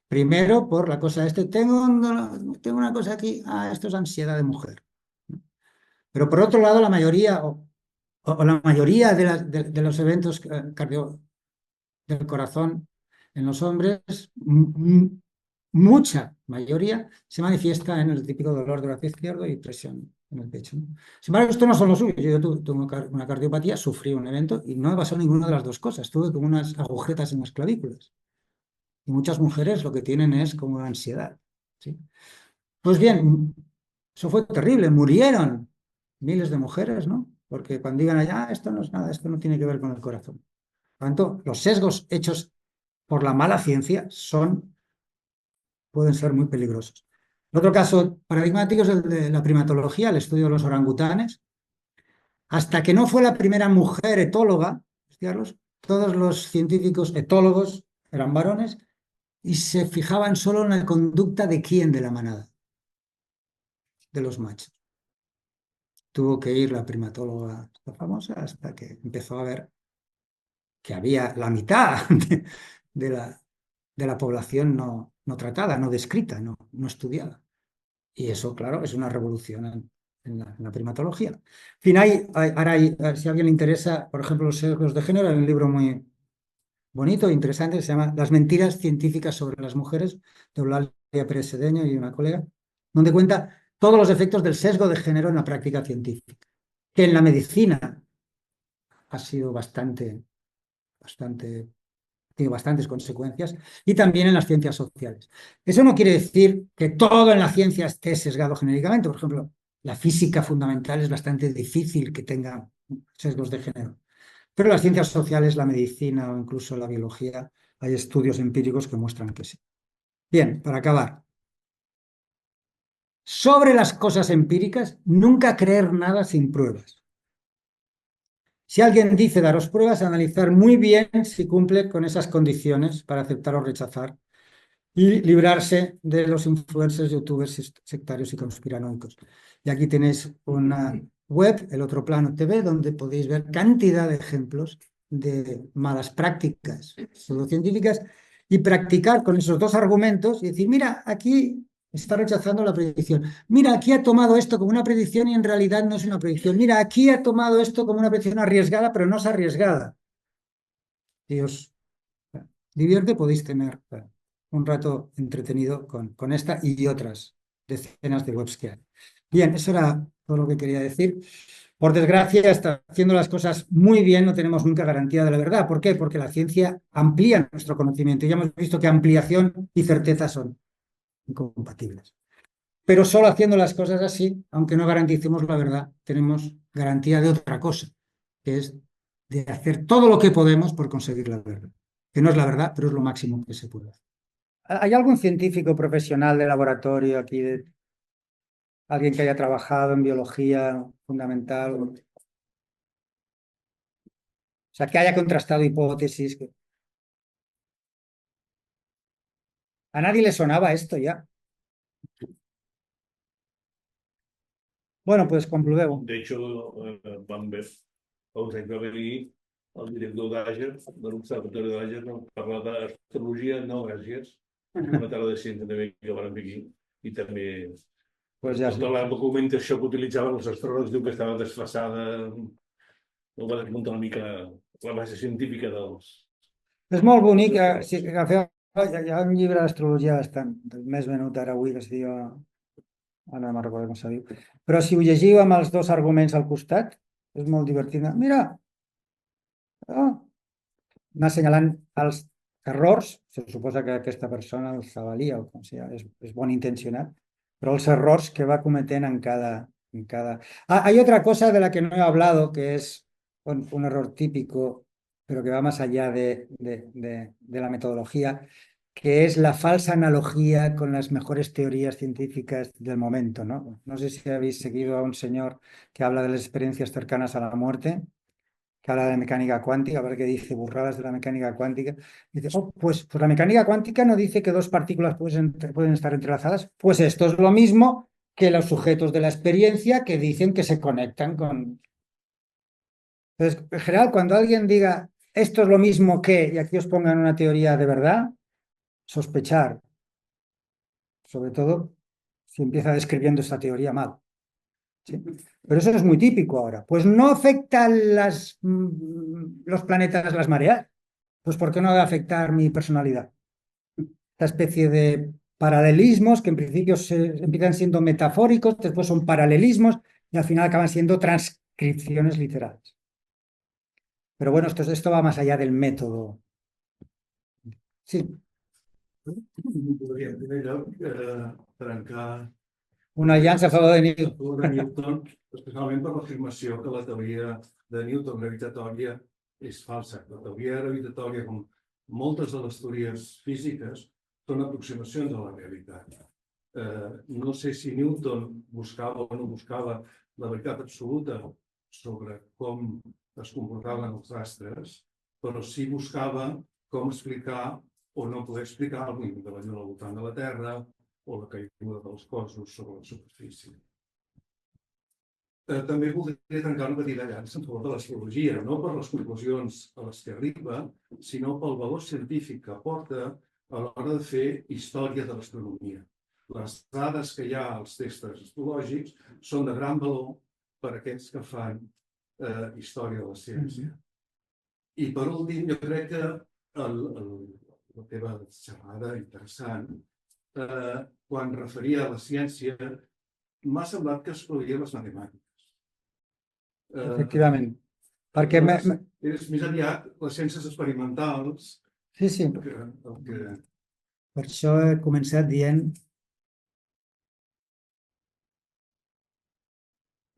Primero, por la cosa tengo una cosa aquí, esto es ansiedad de mujer. Pero por otro lado, la mayoría, o la mayoría de los eventos del corazón en los hombres, mucha mayoría, se manifiesta en el típico dolor del brazo izquierdo y presión en el pecho, ¿no? Sin embargo, esto no son los suyos. Yo tuve una cardiopatía, sufrí un evento y no me pasó ninguna de las dos cosas. Tuve como unas agujetas en las clavículas. Y muchas mujeres lo que tienen es como ansiedad, ¿sí? Pues bien, eso fue terrible. Murieron miles de mujeres, ¿no? Porque cuando digan allá, esto no es nada, esto no tiene que ver con el corazón. Por lo tanto, los sesgos hechos por la mala ciencia pueden ser muy peligrosos. Otro caso paradigmático es el de la primatología, el estudio de los orangutanes. Hasta que no fue la primera mujer etóloga, todos los científicos etólogos eran varones y se fijaban solo en la conducta de quién de la manada, de los machos. Tuvo que ir la primatóloga famosa hasta que empezó a ver que había la mitad de la población no tratada, no descrita, no estudiada. Y eso, claro, es una revolución en la primatología. En fin, si a alguien le interesa, por ejemplo, los sesgos de género, hay un libro muy bonito e interesante que se llama Las mentiras científicas sobre las mujeres, de Eulalia Pérez Sedeño y una colega, donde cuenta todos los efectos del sesgo de género en la práctica científica, que en la medicina ha sido tiene bastantes consecuencias, y también en las ciencias sociales. Eso no quiere decir que todo en la ciencia esté sesgado genéricamente. Por ejemplo, la física fundamental es bastante difícil que tenga sesgos de género. Pero las ciencias sociales, la medicina o incluso la biología, hay estudios empíricos que muestran que sí. Bien, para acabar. Sobre las cosas empíricas, nunca creer nada sin pruebas. Si alguien dice daros pruebas, analizar muy bien si cumple con esas condiciones para aceptar o rechazar y librarse de los influencers, youtubers, sectarios y conspiranoicos. Y aquí tenéis una web, El Otro Plano TV, donde podéis ver cantidad de ejemplos de malas prácticas pseudocientíficas y practicar con esos dos argumentos y decir, mira, aquí está rechazando la predicción. Mira, aquí ha tomado esto como una predicción y en realidad no es una predicción. Mira, aquí ha tomado esto como una predicción arriesgada, pero no es arriesgada. Y os divierte, podéis tener un rato entretenido con esta y otras decenas de webs que hay. Bien, eso era todo lo que quería decir. Por desgracia, está haciendo las cosas muy bien, no tenemos nunca garantía de la verdad. ¿Por qué? Porque la ciencia amplía nuestro conocimiento. Ya hemos visto que ampliación y certeza son incompatibles. Pero solo haciendo las cosas así, aunque no garanticemos la verdad, tenemos garantía de otra cosa, que es de hacer todo lo que podemos por conseguir la verdad. Que no es la verdad, pero es lo máximo que se puede hacer. ¿Hay algún científico profesional de laboratorio aquí, alguien que haya trabajado en biología fundamental? O sea, que haya contrastado hipótesis. A nadie le sonaba esto ya. Bueno, pues concluemos. De hecho, vam ver, us haig de venir el director d'Àger, de l'Observatori d'Àger, parlar d'astrologia no gràcies, una tarda de ciència també que van aquí, i també Pues ja tota la documentació que utilitzaven els astròlegs diu que estava desfasada, no va desmuntar una mica la base científica dels... És molt bonic, si agafeu, hi ha un llibre d'astrologia bastant, més venut ara avui, que es diu, ara no me'n recordo com se diu, però si ho llegiu amb els dos arguments al costat, és molt divertit. Mira, anar assenyalant els errors, se suposa que aquesta persona, el Zabalia, o com sigui, és bon intencionat, però els errors que va cometent en cada... hay otra cosa de la que no he hablado, que es un error típico, pero que va más allá de la metodología, que es la falsa analogía con las mejores teorías científicas del momento, ¿no? No sé si habéis seguido a un señor que habla de las experiencias cercanas a la muerte, que habla de mecánica cuántica, a ver qué dice, burradas de la mecánica cuántica. Dice, pues la mecánica cuántica no dice que dos partículas pueden estar entrelazadas. Pues esto es lo mismo que los sujetos de la experiencia que dicen que se conectan con... Entonces, en general, cuando alguien diga esto es lo mismo que, y aquí os pongan una teoría de verdad, sospechar, sobre todo si empieza describiendo esta teoría mal. ¿Sí? Pero eso es muy típico ahora. Pues no afecta los planetas, las mareas. Pues ¿por qué no va a afectar mi personalidad? Esta especie de paralelismos que en principio empiezan siendo metafóricos, después son paralelismos y al final acaban siendo transcripciones literales. Pero bueno, esto va más allá del método. Sí. Podria, en primer lloc, trencar Una aliança a favor de Newton. a favor de Newton, especialment per l'afirmació que la teoria de Newton gravitatòria és falsa. La teoria gravitatòria, com moltes de les teories físiques, són aproximacions a la realitat. No sé si Newton buscava o no buscava la veritat absoluta sobre com es comportaven els astres, però sí buscava com explicar o no poder explicar el moviment de la Lluna al voltant de la Terra o la caiguda dels cossos sobre la superfície. També voldria tancar una petita llança en favor de l'astrologia, no per les conclusions a les que arriba, sinó pel valor científic que aporta a l'hora de fer història de l'astronomia. Les dades que hi ha als textos astrològics són de gran valor per a aquells que fan història de la ciència. I per últim, jo crec que la teva xerrada interessant, quan referia a la ciència, m'ha semblat que excloïa les matemàtiques. Efectivament. Perquè... És més aviat les ciències experimentals. Sí, sí. Per això he començat dient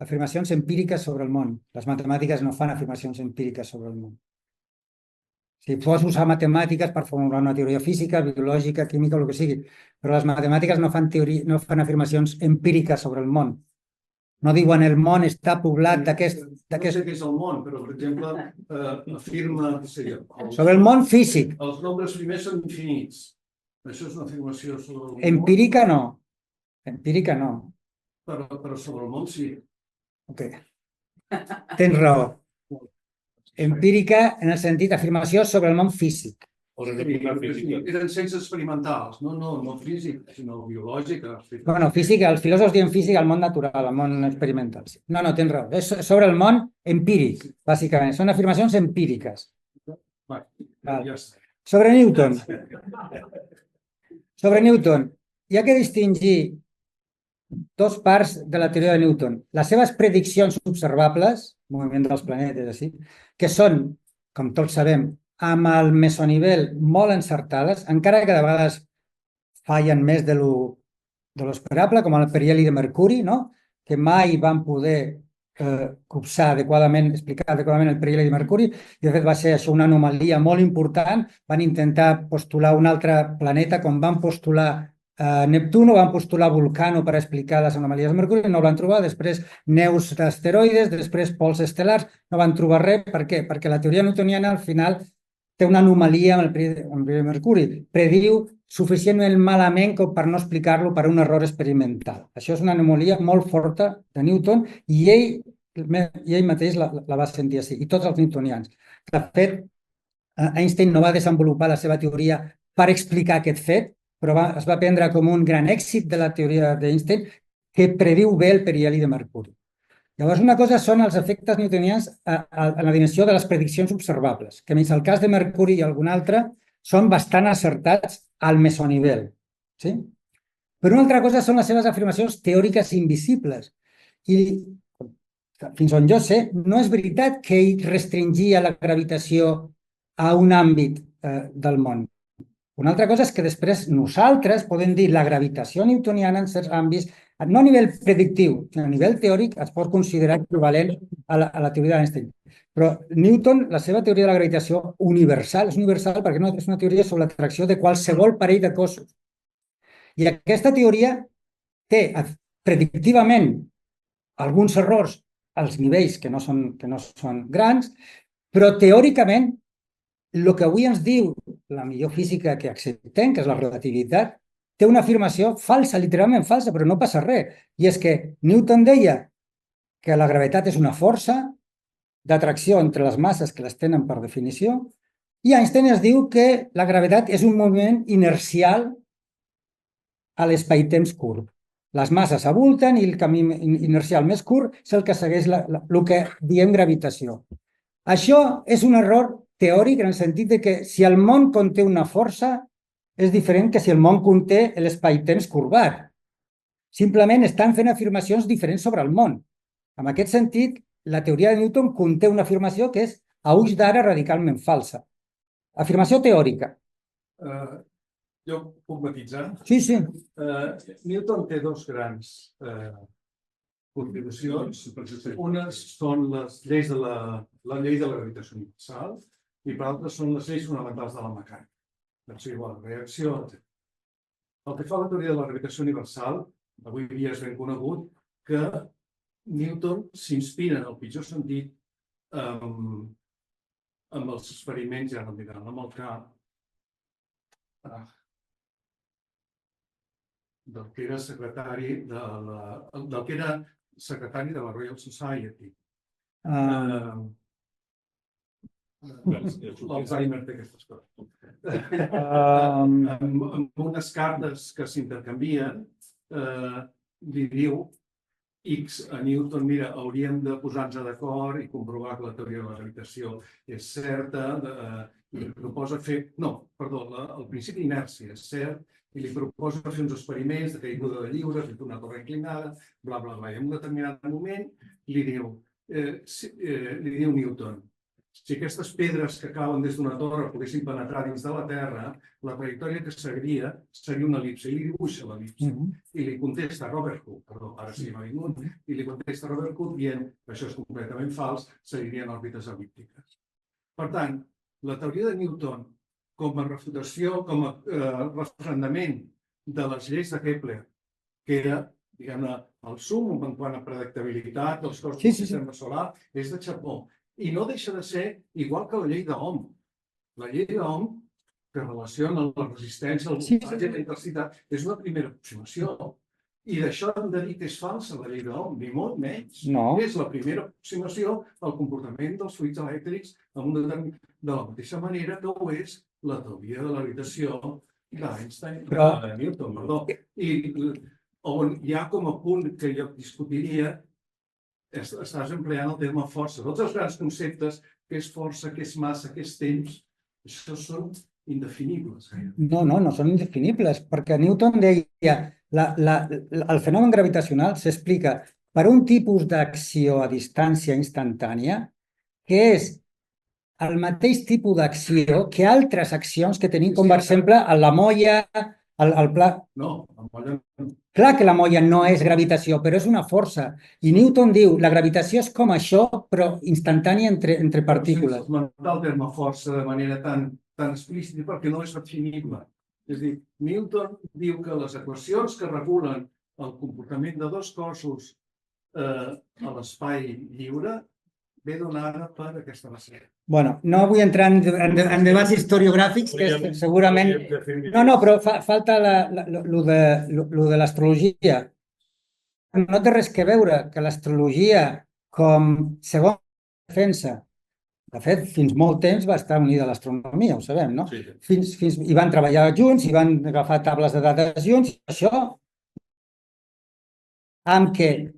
afirmacions empíriques sobre el món. Les matemàtiques no fan afirmacions empíriques sobre el món. Si pots usar matemàtiques per formular una teoria física, biològica, química, el que sigui, però les matemàtiques no fan afirmacions empíriques sobre el món. No diuen el món està poblat d'aquest... No sé què és el món, però, per exemple, afirma... Sobre el món físic. Els nombres primers són infinits. Això és una afirmació sobre el món. Empírica no. Empírica no. Però sobre el món sí. Ok. Tens raó. Empírica en el sentit d'afirmació sobre el món físic. Eren ciències experimentals, no físic, sinó biològica. Bueno, física, els filòsofs diuen física al món natural, al món experimental. No, tens raó. És sobre el món empíric, bàsicament. Són afirmacions empíriques. Sobre Newton. Sobre Newton, hi ha que distingir dos parts de la teoria de Newton. Les seves prediccions observables, moviment dels planetes, així, que són, com tots sabem, amb el mesonivell molt encertades, encara que de vegades fallen més de l'esperable, com el periheli de Mercuri, no? Que mai van poder copsar adequadament, explicar adequadament el periheli de Mercuri, i de fet va ser això una anomalia molt important. Van intentar postular un altre planeta, com van postular Neptuno, van postular Vulcano per explicar les anomalies de Mercuri, no ho van trobar. Després neus d'asteroides, després pols estel·lars, no van trobar res. Per què? Perquè la teoria newtoniana al final té una anomalia amb el periheli de Mercuri. Prediu suficientment malament com per no explicar-lo per un error experimental. Això és una anomalia molt forta de Newton i ell mateix la va sentir així, i tots els newtonians. De fet, Einstein no va desenvolupar la seva teoria per explicar aquest fet, però es va prendre com un gran èxit de la teoria d'Einstein, que prediu bé el periheli de Mercuri. Llavors, una cosa són els efectes newtonians a la dimensió de les prediccions observables, que menys el cas de Mercuri i algun altre són bastant acertats al mesonivell. Sí? Però una altra cosa són les seves afirmacions teòriques invisibles. I fins on jo sé, no és veritat que ell restringia la gravitació a un àmbit del món. Una altra cosa és que després nosaltres podem dir la gravitació newtoniana en certs àmbits, no a nivell predictiu, sinó a nivell teòric, es pot considerar equivalent a la teoria d'Einstein. Però Newton, la seva teoria de la gravitació universal, és universal perquè no és una teoria sobre l'atracció de qualsevol parell de cossos. I aquesta teoria té predictivament alguns errors als nivells que no són grans, però teòricament el que avui ens diu la millor física que acceptem, que és la relativitat, té una afirmació falsa, literalment falsa, però no passa res. I és que Newton deia que la gravetat és una força d'atracció entre les masses que les tenen per definició, i Einstein ens diu que la gravetat és un moviment inercial a l'espai-temps curt. Les masses s'avulten i el camí inercial més curt és el que segueix el que diem gravitació. Això és un error teòric en el sentit de que si el món conté una força és diferent que si el món conté l'espai-temps curvat. Simplement estan fent afirmacions diferents sobre el món. En aquest sentit, la teoria de Newton conté una afirmació que és a ulls d'ara radicalment falsa. Afirmació teòrica. Jo puc matitzar? Sí, sí. Newton té dos grans contribucions. Unes són les lleis de la llei de la gravitació universal i per altres són les lleis fonamentals de la mecànica. L'acció igual, reacció, etc. El que fa la teoria de la gravitació universal, avui dia és ben conegut, que Newton s'inspira en el pitjor sentit amb els experiments, ja no em diran, amb el cap, del que era secretari de la Royal Society. L'Alzheimer té aquestes coses. Amb unes cartes que s'intercanvien, li diu X a Newton, mira, hauríem de posar-nos d'acord i comprovar que la teoria de la gravitació és certa, i proposa fer... No, perdó, el principi d'inèrcia és cert i li proposa fer uns experiments de caiguda de lliures, de fer una torre inclinada, bla, bla, bla. I en un determinat moment li diu Newton, si aquestes pedres que cauen des d'una torre poguessin penetrar dins de la Terra, la trajectòria que seguiria seria una elipse. I li dibuixa l'elipse. I li contesta Robert Hooke, perdó, ara sí m'ha vingut, i li contesta Robert Hooke dient que això és completament fals, seguirien òrbites el·líptiques. Per tant, la teoria de Newton, com a refutació, com a refrendament de les lleis de Kepler, que era, diguem-ne, el súmmum en quant a predictabilitat dels cossos del sistema solar, és de Chapó. I no deixa de ser igual que la llei d'Ohm. La llei d'Ohm, que relaciona la resistència, el voltatge i la intensitat, és una primera aproximació. I d'això hem de dir que és falsa la llei d'Ohm, ni molt menys. És la primera aproximació al comportament dels fluids elèctrics de la mateixa manera que ho és la teoria de la gravitació d'Einstein, de Newton, perdó. I on hi ha com a punt que jo discutiria, estàs empleant el terme força. Tots els grans conceptes, què és força, què és massa, què és temps, això són indefinibles. No són indefinibles, perquè Newton deia el fenomen gravitacional s'explica per un tipus d'acció a distància instantània que és el mateix tipus d'acció que altres accions que tenim, com per exemple l'ammolla, el pla... No, l'ammolla... Clar que l'ammolla no és gravitació, però és una força. I Newton diu, la gravitació és com això, però instantània entre partícules. Sense esmentar el terme força de manera tan explícita, perquè no és definible. És a dir, Newton diu que les equacions que regulen el comportament de dos cossos a l'espai lliure ve donada per aquesta recerca. Bueno, no vull entrar en debats historiogràfics, que segurament... No, però falta lo de l'astrologia. No té res que veure que l'astrologia com segona defensa. De fet, fins molt temps va estar unida a l'astronomia, ho sabem, no? I van treballar junts, i van agafar tables de dades junts, i això amb què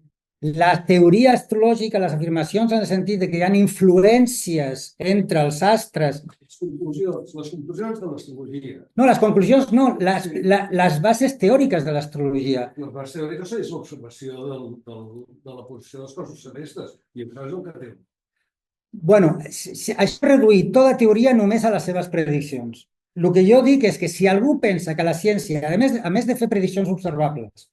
la teoria astrològica, les afirmacions en el sentit que hi ha influències entre els astres... Les conclusions de l'astrologia. No, les conclusions no, les bases teòriques de l'astrologia. Les bases teòriques és l'observació de la posició dels cossos celestes, i això és el que té. Bueno, això és reduir tota teoria només a les seves prediccions. El que jo dic és que si algú pensa que la ciència, a més de fer prediccions observables,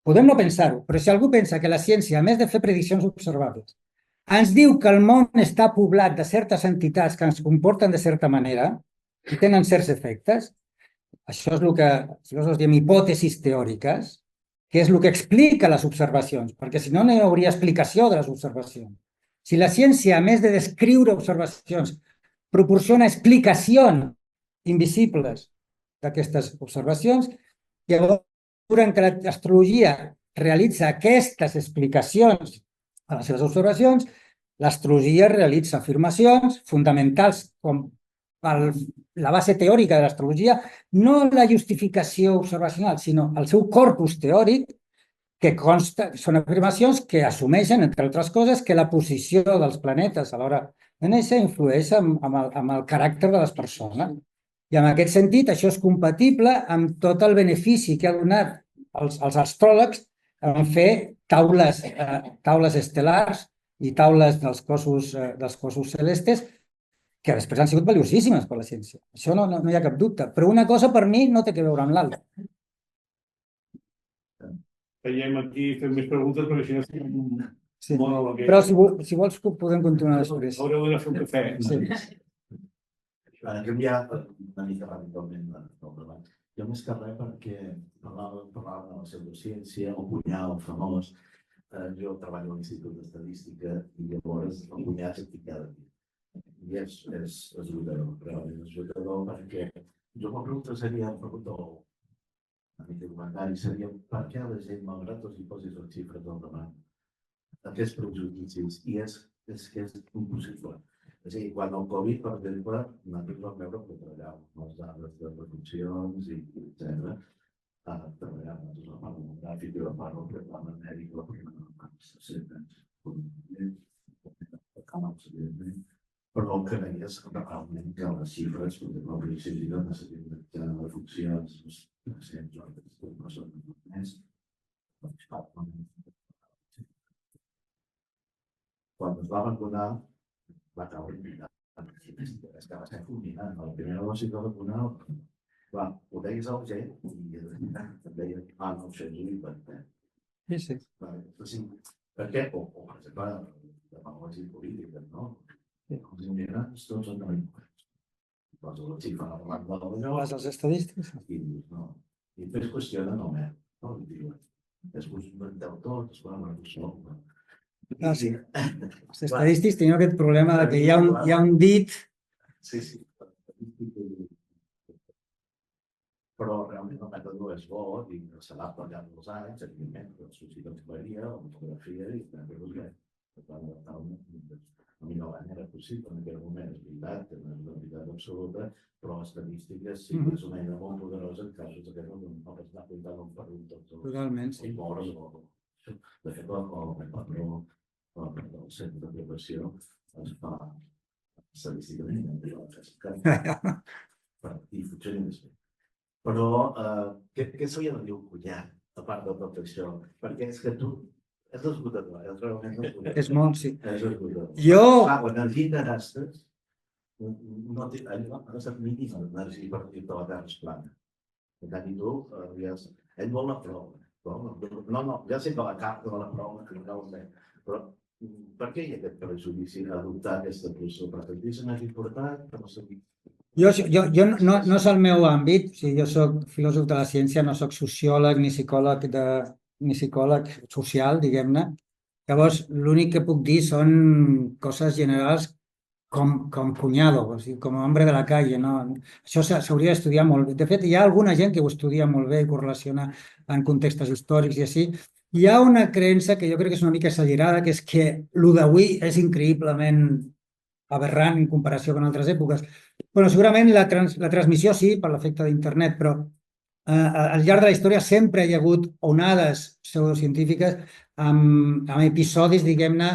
podem no pensar-ho, però si algú pensa que la ciència, a més de fer prediccions observables, ens diu que el món està poblat de certes entitats que ens comporten de certa manera i tenen certs efectes, això és el que nosaltres diem hipòtesis teòriques, que és el que explica les observacions, perquè si no, no hi hauria explicació de les observacions. Si la ciència, a més de descriure observacions, proporciona explicacions invisibles d'aquestes observacions, llavors que l'astrologia realitza aquestes explicacions a les seves observacions, l'astrologia realitza afirmacions fonamentals com la base teòrica de l'astrologia, no la justificació observacional, sinó el seu corpus teòric, que consta, són afirmacions que assumeixen, entre altres coses, que la posició dels planetes a l'hora de néixer influeix amb el caràcter de les persones. I en aquest sentit, això és compatible amb tot el benefici que ha donat els astròlegs en fer taules estel·lars i taules dels cossos celestes que després han sigut valiosíssimes per la ciència. Això no hi ha cap dubte. Però una cosa per mi no té que veure amb l'altra. Veiem aquí, fem més preguntes, perquè si no... Sí. Però si vols podem continuar després. Haureu d'anar a fer un cafè. Sí. Canviar una mica radicalment del debat. Jo més que res perquè parlàvem de la pseudociència, el cunyat, el famós. Jo treballo a l'Institut d'Estadística i llavors el cunyat s'estic cada dia. I és ajudador, realment és ajudador perquè jo la pregunta seria, una mica de comentari, seria per què la gent, malgrat les hipòtesis o xifres del davant, aquests prejudicis, i és que és impossible. És a dir, quan el Covid, per exemple, nosaltres vam veure que treballàvem les dades de refuncions, etc. Treballàvem la part demogràfica, la part del programa mèdic, la part però el que veies realment que les xifres, per exemple, el principi de funcions, no sé, no són més. Quan es va vacunar, va caure indignat. És que va ser fulminant. La primera dosi de vacunar, clar, ho deies al gent i et deia, no, això és un inventat. Sí. Per què? O per exemple, demagògia política, no? Els immigrants tots són delinqüents. Posa la xifra a la banda de No vas als estadístics? i dius, no. I després qüestionen el MER, no? I diuen, és que us inventeu tot, és clar, no som. Sí. Els estadístics tenen aquest problema de que hi ha un dit. Sí. Però realment el mètode és bo i s'adapta al llarg dels anys, evidentment, la societat varia, la fotografia i també el que per tant, adaptar la millor manera possible. En aquell moment és veritat, que no és una veritat absoluta, però l'estadística sí que és una eina molt poderosa en casos de que no es anar comptant un per un tots els Totalment, sí. morts o... De fet, el centre de població es fa estadísticament i funciona més bé. Però què s'hauria de dir un cunyat, a part de tot això? Perquè és que tu és esgotador, és realment esgotador. És molt, sí. És esgotador. Jo... L'energia que gastes no té estat mínim l'energia per dir que la Terra és plana. En canvi, tu, ell vol la prova. No, ja sé que la carta de la prova, que no cal bé, però per què hi ha aquest prejudici d'adoptar aquesta posició? Perquè el és més important que no sé. Jo no és el meu àmbit, o sigui, jo soc filòsof de la ciència, no soc sociòleg ni psicòleg social, diguem-ne. Llavors, l'únic que puc dir són coses generals com cunyado, o sigui, com a hombre de la calle. No? Això s'hauria d'estudiar molt bé. De fet, hi ha alguna gent que ho estudia molt bé i correlaciona en contextos històrics i així. Hi ha una creença que jo crec que és una mica exagerada, que és que el d'avui és increïblement aberrant en comparació amb altres èpoques. Bueno, segurament la transmissió sí, per l'efecte d'internet, però al llarg de la història sempre hi ha hagut onades pseudocientífiques amb episodis, diguem-ne,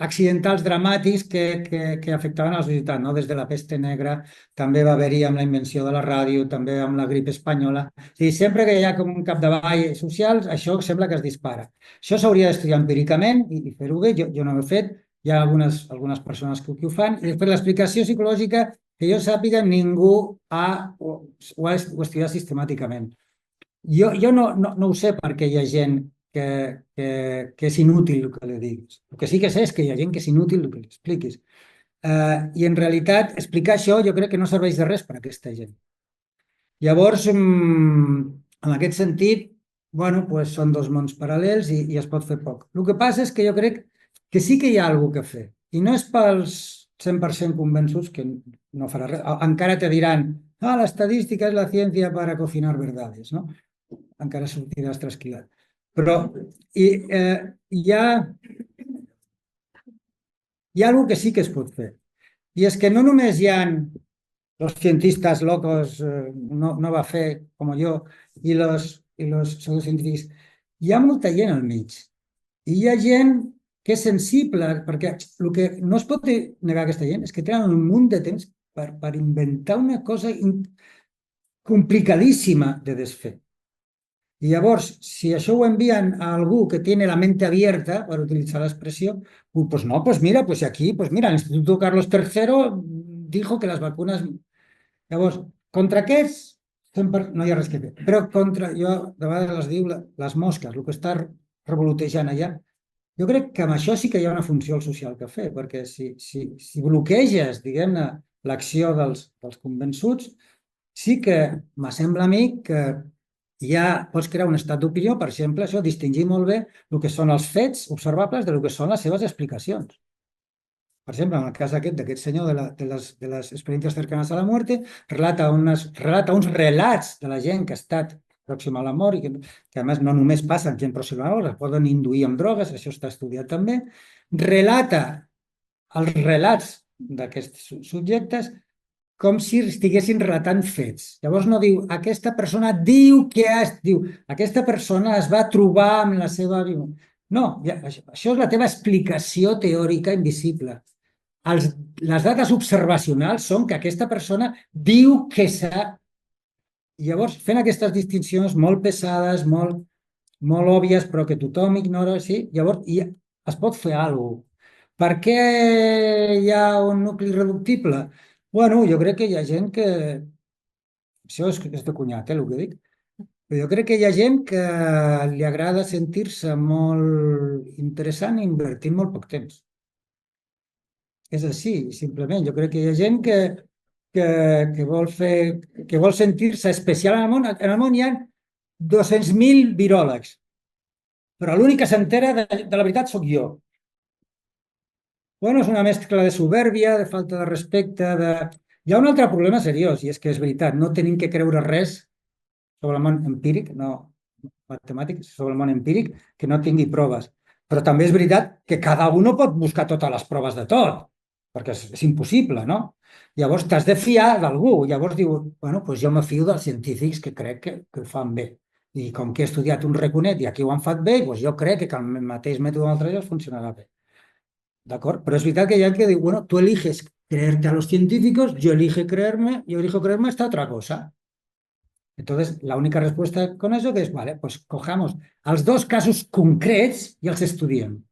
accidentals dramàtics que afectaven els visitants, no? Des de la peste negra, també va haver-hi amb la invenció de la ràdio, també amb la grip espanyola. O sigui, sempre que hi ha com un capdavall social, això sembla que es dispara. Això s'hauria d'estudiar empíricament i fer-ho bé, jo no ho he fet, hi ha algunes persones que ho fan, i després l'explicació psicològica, que jo sàpiga, ningú ho ha estudiat sistemàticament. Jo no ho sé perquè hi ha gent que és inútil el que li diguis. El que sí que sé és que hi ha gent que és inútil el que li expliquis. I en realitat explicar això jo crec que no serveix de res per a aquesta gent. Llavors, en aquest sentit, bueno, doncs són dos mons paral·lels i es pot fer poc. El que passa és que jo crec que sí que hi ha alguna cosa a fer. I no és pels 100% convençuts, que no farà res. Encara te diran, l'estadística és la ciència para cocinar verdades, no? Encara sortiràs trasquilat. Però hi ha alguna que sí que es pot fer. I és que no només hi ha los cientistas locos, no va fer com jo, i los pseudocientífics. Hi ha molta gent al mig. I hi ha gent que és sensible, perquè el que no es pot negar a aquesta gent és que tenen un munt de temps per inventar una cosa complicadíssima de desfer. I llavors, si això ho envien a algú que tiene la mente abierta, per utilitzar l'expressió, pues no, pues mira, pues aquí, pues mira, el Instituto Carlos III dijo que les vacunes... Llavors, contra aquests no hi ha res que fer. Però contra, jo de vegades les diu les mosques, el que està revolutejant allà, jo crec que amb això sí que hi ha una funció social que fer, perquè si bloqueges, diguem-ne, l'acció dels convençuts, sí que m'assembla a mi que ja pots crear un estat d'opinió, per exemple, això, distingir molt bé el que són els fets observables del que són les seves explicacions. Per exemple, en el cas d'aquest senyor de les experiències cercanes a la mort, relata uns relats de la gent que ha estat pròxima a la mort i que a més no només passen gent pròxima a la mort, es poden induir amb drogues, això està estudiat també, relata els relats d'aquests subjectes com si estiguessin relatant fets. Llavors no diu, aquesta persona diu que aquesta persona es va trobar amb la seva... No, això és la teva explicació teòrica invisible. les dades observacionals són que aquesta persona diu que s'ha... Llavors, fent aquestes distincions molt pesades, molt òbvies, però que tothom ignora, sí, llavors es pot fer alguna cosa. Per què hi ha un nucli irreductible? Bueno, jo crec que hi ha gent que... Això és de cunyat, el que dic. Però jo crec que hi ha gent que li agrada sentir-se molt interessant i invertint molt poc temps. És així, simplement. Jo crec que hi ha gent que vol sentir-se especial en el món. En el món hi ha 200.000 viròlegs, però l'únic que s'entera de la veritat sóc jo. Bueno, és una mescla de soberbia, de falta de respecte, de... Hi ha un altre problema seriós, i és que és veritat, no tenim que creure res sobre el món empíric, no matemàtic, sobre el món empíric, que no tingui proves. Però també és veritat que cada un pot buscar totes les proves de tot, perquè és impossible, no? Llavors t'has de fiar d'algú. Llavors diu, bueno, doncs jo me fio dels científics que crec que ho fan bé. I com que he estudiat un raconet i aquí ho han fet bé, doncs jo crec que el mateix mètode d'un altre lloc funcionarà bé. ¿De acuerdo? Pero es verdad que hay alguien que dice, bueno, tú eliges creerte a los científicos, yo elijo creerme esta otra cosa. Entonces, la única respuesta con eso que es, vale, pues cojamos els dos casos concrets i els estudiem.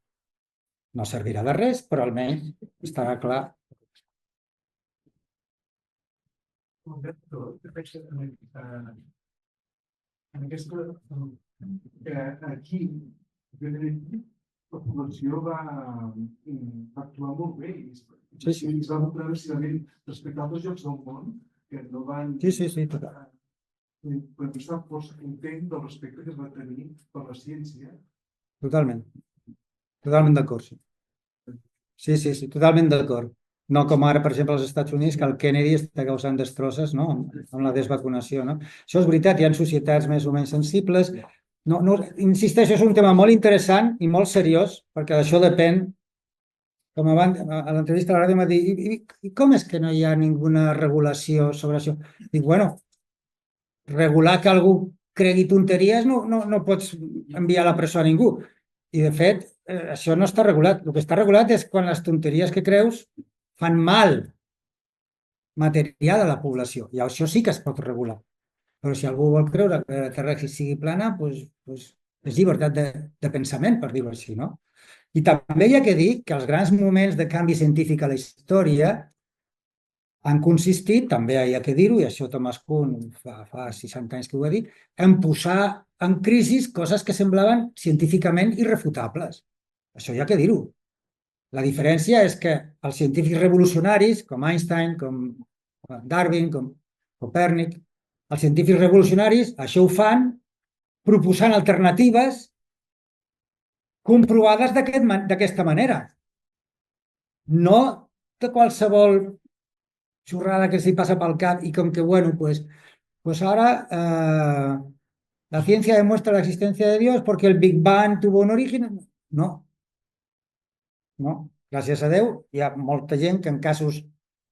No servirà de res, però almenys estarà clar. En aquesta, aquí, la població va actuar molt bé i es va mostrar precisament respecte a altres llocs del món que no van... Sí, total. Podem estar força content del respecte que es va tenir per la ciència. Totalment. Totalment d'acord, sí. Sí, totalment d'acord. No com ara, per exemple, als Estats Units, que el Kennedy està causant destrosses, no? Amb la desvacunació, no? Això és veritat, hi ha societats més o menys sensibles. No, insisteixo, és un tema molt interessant i molt seriós, perquè d'això depèn. Com abans, a l'entrevista a la ràdio m'ha dit, i com és que no hi ha ninguna regulació sobre això? Dic, bueno, regular que algú cregui tonteries no pots enviar a la presó a ningú. I, de fet, això no està regulat. El que està regulat és quan les tonteries que creus fan mal material a la població. I això sí que es pot regular. Però si algú vol creure que la Terra sigui plana, doncs és llibertat de pensament, per dir-ho així, no? I també hi ha que dir que els grans moments de canvi científic a la història han consistit, també hi ha que dir-ho, i això Thomas Kuhn fa 60 anys que ho va dir, en posar en crisi coses que semblaven científicament irrefutables. Això hi ha que dir-ho. La diferència és que els científics revolucionaris, com Einstein, com Darwin, com Copèrnic, els científics revolucionaris això ho fan proposant alternatives comprovades d'aquesta manera. No de qualsevol xorrada que s'hi passa pel cap i com que, bueno, pues ahora la ciencia demuestra la existencia de Dios porque el Big Bang tuvo un origen. No. Gràcies a Déu, hi ha molta gent que en casos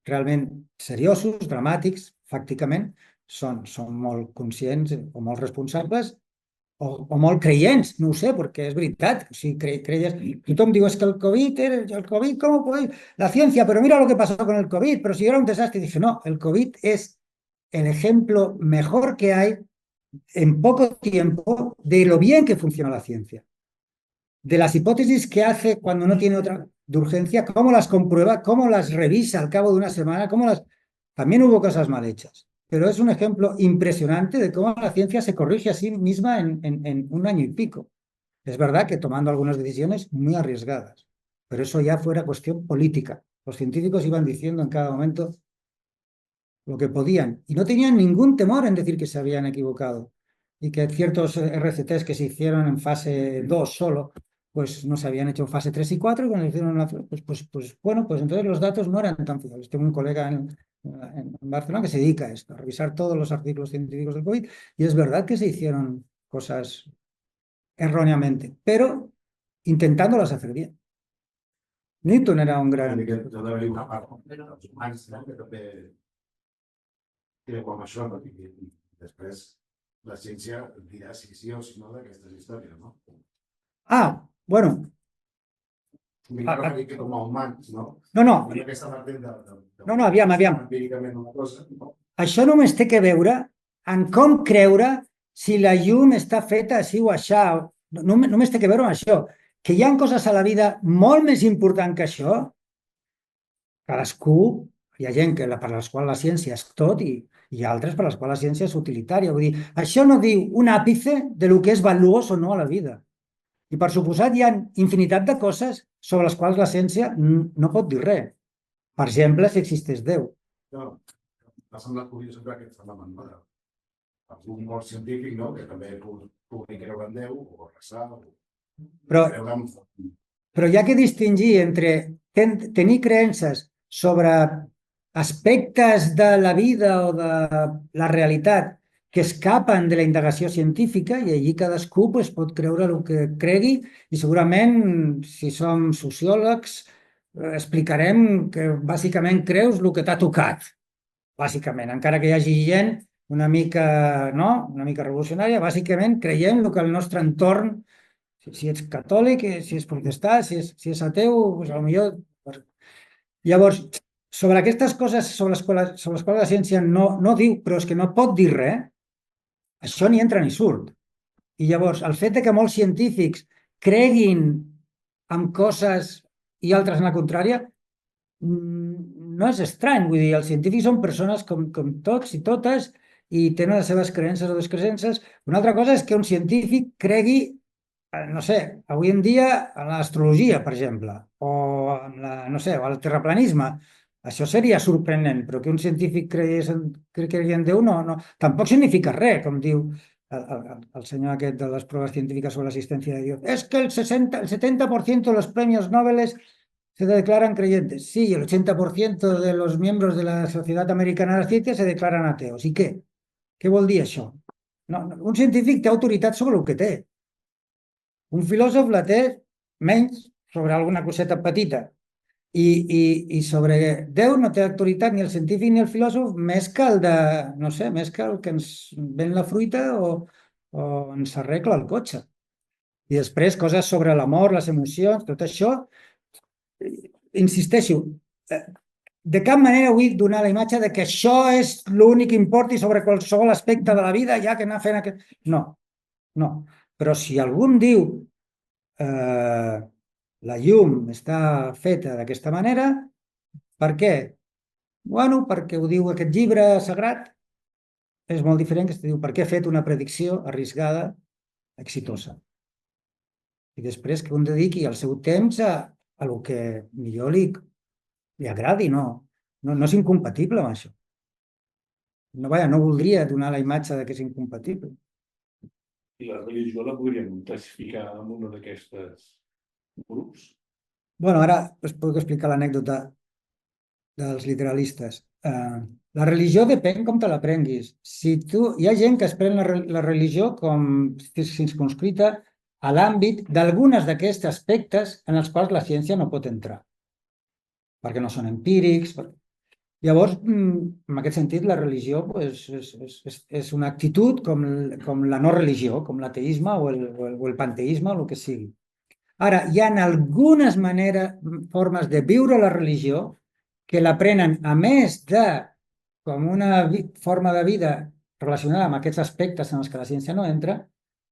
realment seriosos, dramàtics, fàcticament, són molt conscients o molt responsables o molt creients, no ho sé, perquè és veritat. Si creies, tothom diu, es que el COVID, ¿cómo puede? La ciencia, pero mira lo que pasó con el COVID, pero si era un desastre. Y dije, no, el COVID es el ejemplo mejor que hay en poco tiempo de lo bien que funciona la ciencia. De las hipótesis que hace cuando no tiene otra de urgencia, cómo las comprueba, cómo las revisa al cabo de una semana, También hubo cosas mal hechas, pero es un ejemplo impresionante de cómo la ciencia se corrige a sí misma en un año y pico. Es verdad que tomando algunas decisiones muy arriesgadas, pero eso ya fuera cuestión política. Los científicos iban diciendo en cada momento lo que podían y no tenían ningún temor en decir que se habían equivocado y que ciertos RCTs que se hicieron en fase 2 solo, pues no se habían hecho en fase 3 y 4 y cuando hicieron bueno, pues entonces los datos no eran tan fiables. Tengo un colega en Barcelona que se dedica a esto, a revisar todos los artículos científicos del COVID y es verdad que se hicieron cosas erróneamente, pero intentándolas hacer bien. Newton era un gran... com això, no? I després la ciència dirà si sí o si no d'aquestes històries, no? Bueno, M'he referit que com a humans, no? No, I aquesta part no, aviam. empíricament una cosa, no? Això només té que veure en com creure si la llum està feta així o aixà. Només té que veure amb això. Que hi ha coses a la vida molt més importants que això. Cadascú, hi ha gent per les quals la ciència és tot i hi ha altres per les quals la ciència és utilitària. Vull dir, això no diu un àpice de lo que és valuós o no a la vida. I per suposat hi ha infinitat de coses sobre les quals la ciència no pot dir res. Per exemple, si existeix Déu. No, m'ha semblat curiós sempre aquest fenomen, no? Algú molt científic, no? Que també pugui creure en Déu o resar o Però creure en... Però hi ha que distingir entre tenir creences sobre aspectes de la vida o de la realitat que escapen de la indagació científica i allí cadascú pot creure el que cregui i segurament, si som sociòlegs, explicarem que bàsicament creus el que t'ha tocat, bàsicament, encara que hi hagi gent una mica revolucionària, bàsicament creiem el que el nostre entorn, si ets catòlic, si és protestant, si és ateu, doncs potser... Llavors, sobre aquestes coses sobre les quals la ciència no diu, però és que no pot dir res, això ni entra ni surt. I llavors, el fet que molts científics creguin en coses i altres en la contrària, no és estrany. Vull dir, els científics són persones com tots i totes i tenen les seves creences o descreences. Una altra cosa és que un científic cregui, no sé, avui en dia en l'astrologia, per exemple, o en o el terraplanisme. Això seria sorprenent, però que un científic cregui en Déu tampoc significa res, com diu el senyor aquest de les proves científiques sobre l'existència de Dios. Es que el 70% de los premios Nobel se declaran creyentes. Sí, el 80% de los miembros de la Sociedad Americana de la Ciencia se declaran ateos. I què? Què vol dir això? Un científic té autoritat sobre el que té. Un filòsof la té menys sobre alguna coseta petita. I sobre Déu no té autoritat ni el científic ni el filòsof més que el de, no sé, més que el que ens ven la fruita o ens arregla el cotxe. I després coses sobre l'amor, les emocions, tot això, insisteixo, de cap manera vull donar la imatge de que això és l'únic que importa i sobre qualsevol aspecte de la vida hi ha que anar fent aquest... No. Però si algú em diu la llum està feta d'aquesta manera, per què? Bueno, perquè ho diu aquest llibre sagrat, és molt diferent que es diu perquè he fet una predicció arriscada, exitosa. I després que un dediqui el seu temps a el que millor li agradi, no és incompatible amb això. No voldria donar la imatge de que és incompatible. I la religió la podríem classificar en una d'aquestes grups? Bueno, ara us puc explicar l'anècdota dels literalistes. La religió depèn com te la prenguis. Hi ha gent que es pren la religió com circumscrita a l'àmbit d'algunes d'aquests aspectes en els quals la ciència no pot entrar, perquè no són empírics. Llavors, en aquest sentit, la religió és una actitud com la no religió, com l'ateisme o el panteisme o el que sigui. Ara, hi ha algunes formes de viure la religió que la prenen, a més de com una forma de vida relacionada amb aquests aspectes en els que la ciència no entra,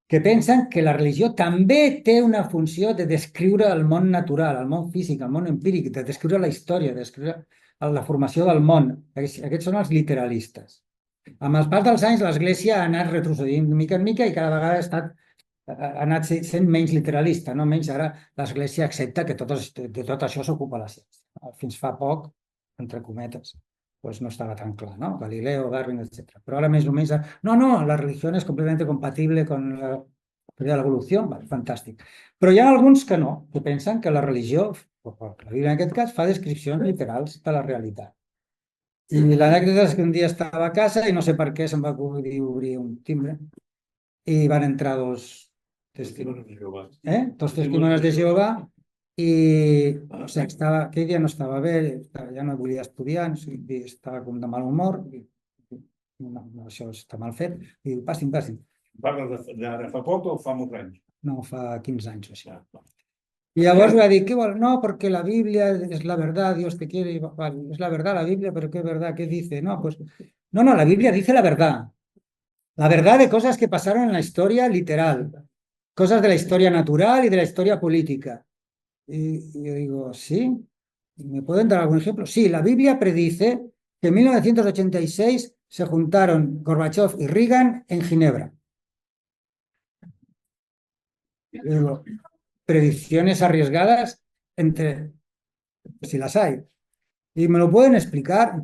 que pensen que la religió també té una funció de descriure el món natural, el món físic, el món empíric, de descriure la història, de descriure la formació del món. Aquests són els literalistes. Amb el pas dels anys, l'Església ha anat retrocedint de mica en mica i cada vegada ha anat sent menys literalista, no menys. Ara l'Església accepta que de tot això s'ocupa la ciència. Fins fa poc, entre cometes, doncs no estava tan clar, no? Galileo, Darwin, etc. Però ara més o menys... No, la religió és completament compatible con la teoria de l'evolució. Fantàstic. Però hi ha alguns que no, que pensen que la religió, la Bíblia en aquest cas, fa descripcions literals de la realitat. I l'anècdota és que un dia estava a casa i no sé per què se'm va acudir obrir un timbre i van entrar dos testimonis de Jehovà i aquell dia no estava bé, ja no volia estudiar, estava com de mal humor, això està mal fet, i diu, passin. Parles d'ara fa poc o fa molts anys? No, fa 15 anys o així. Y llavors va dir, ¿qué vol? No, porque la Biblia es la verdad, Dios te quiere, vale, es la verdad la Biblia, pero ¿qué verdad? ¿Qué dice? No, pues, no, la Biblia dice la verdad de cosas que pasaron en la historia literal, cosas de la historia natural y de la historia política. Y yo digo, ¿sí? ¿Me pueden dar algún ejemplo? Sí, la Biblia predice que en 1986 se juntaron Gorbachev y Reagan en Ginebra. Y digo, predicciones arriesgadas si las hay. Y me lo pueden explicar.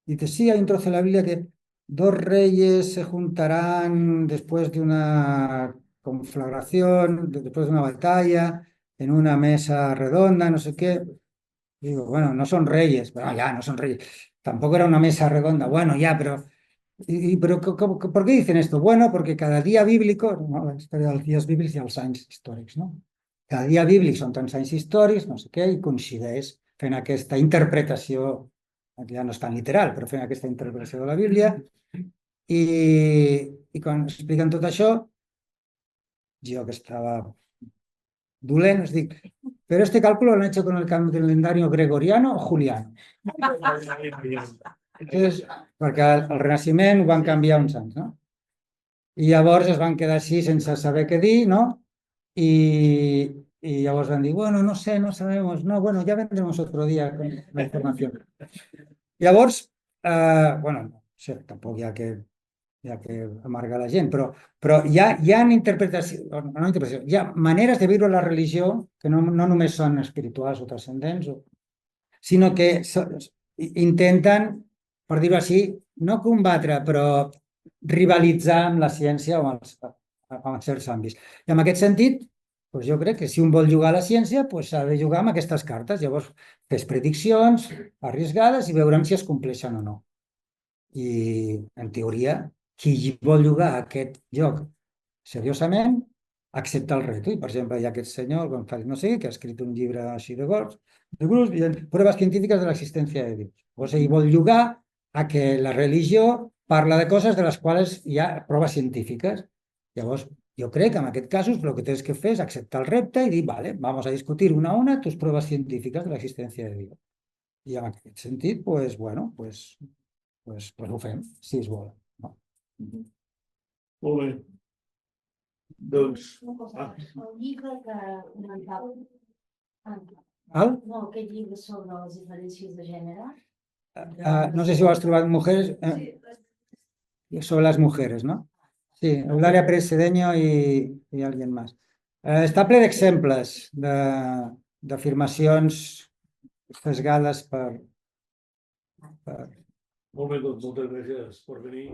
Y dice, sí, hay un trozo de la Biblia que dos reyes se juntarán después de una conflagración, después de una batalla, en una mesa redonda, no sé qué. Digo, bueno, no son reyes, bueno, ya, no son reyes. Tampoco era una mesa redonda, bueno, ya, pero... pero ¿por qué dicen esto? Bueno, porque cada día bíblico, no, la història dels dies bíblics i els anys històrics, no? Cada dia bíblic són tants anys històrics, no sé què, i coincideix fent aquesta interpretació, ja no és tan literal, però fent aquesta interpretació de la Bíblia, i quan expliquen tot això, jo que estava dolent, us dic, pero este cálculo lo han hecho con el calendario gregoriano o juliano. Entonces, perquè el Renaixement ho van canviar uns anys, no? I llavors es van quedar així sense saber què dir, no? Y llavors van dir, bueno, no sé, no sabemos, no, bueno, ya vendremos otro día con la información. Llavors, bueno, no sé, tampoc hi ha que amargar la gent, però hi ha interpretació, hi ha maneres de viure la religió que no només són espirituals o transcendents, sinó que intenten, per dir-ho així, no combatre, però rivalitzar amb la ciència o en certs àmbits. I en aquest sentit, doncs jo crec que si un vol jugar a la ciència, s'ha de jugar amb aquestes cartes. Llavors, fes prediccions arriscades i veurem si es compleixen o no. I, en teoria, qui vol jugar a aquest joc seriosament accepta el reto. I, per exemple, hi ha aquest senyor, González no sé, que ha escrit un llibre així de grups, pruebas científicas de la existència de Dios. O sigui, vol jugar a que la religió parla de coses de les quals hi ha proves científiques. Llavors, jo crec que en aquest cas el que tens que fer és acceptar el repte i dir, vale, vamos a discutir una a una tus pruebas científicas de la existència de Dios. I en aquest sentit, pues, bueno, pues ho fem, si es vol. No? Molt bé. Doncs... El llibre que comentava... No, aquest llibre sobre les diferències de gènere. No sé si ho has trobat, mujeres... sobre las mujeres, ¿no? Sí, Eulalia Pérez Cedeño y alguien más. Està ple d'exemples d'afirmacions sesgades per... Molt bé, doncs moltes gràcies per venir.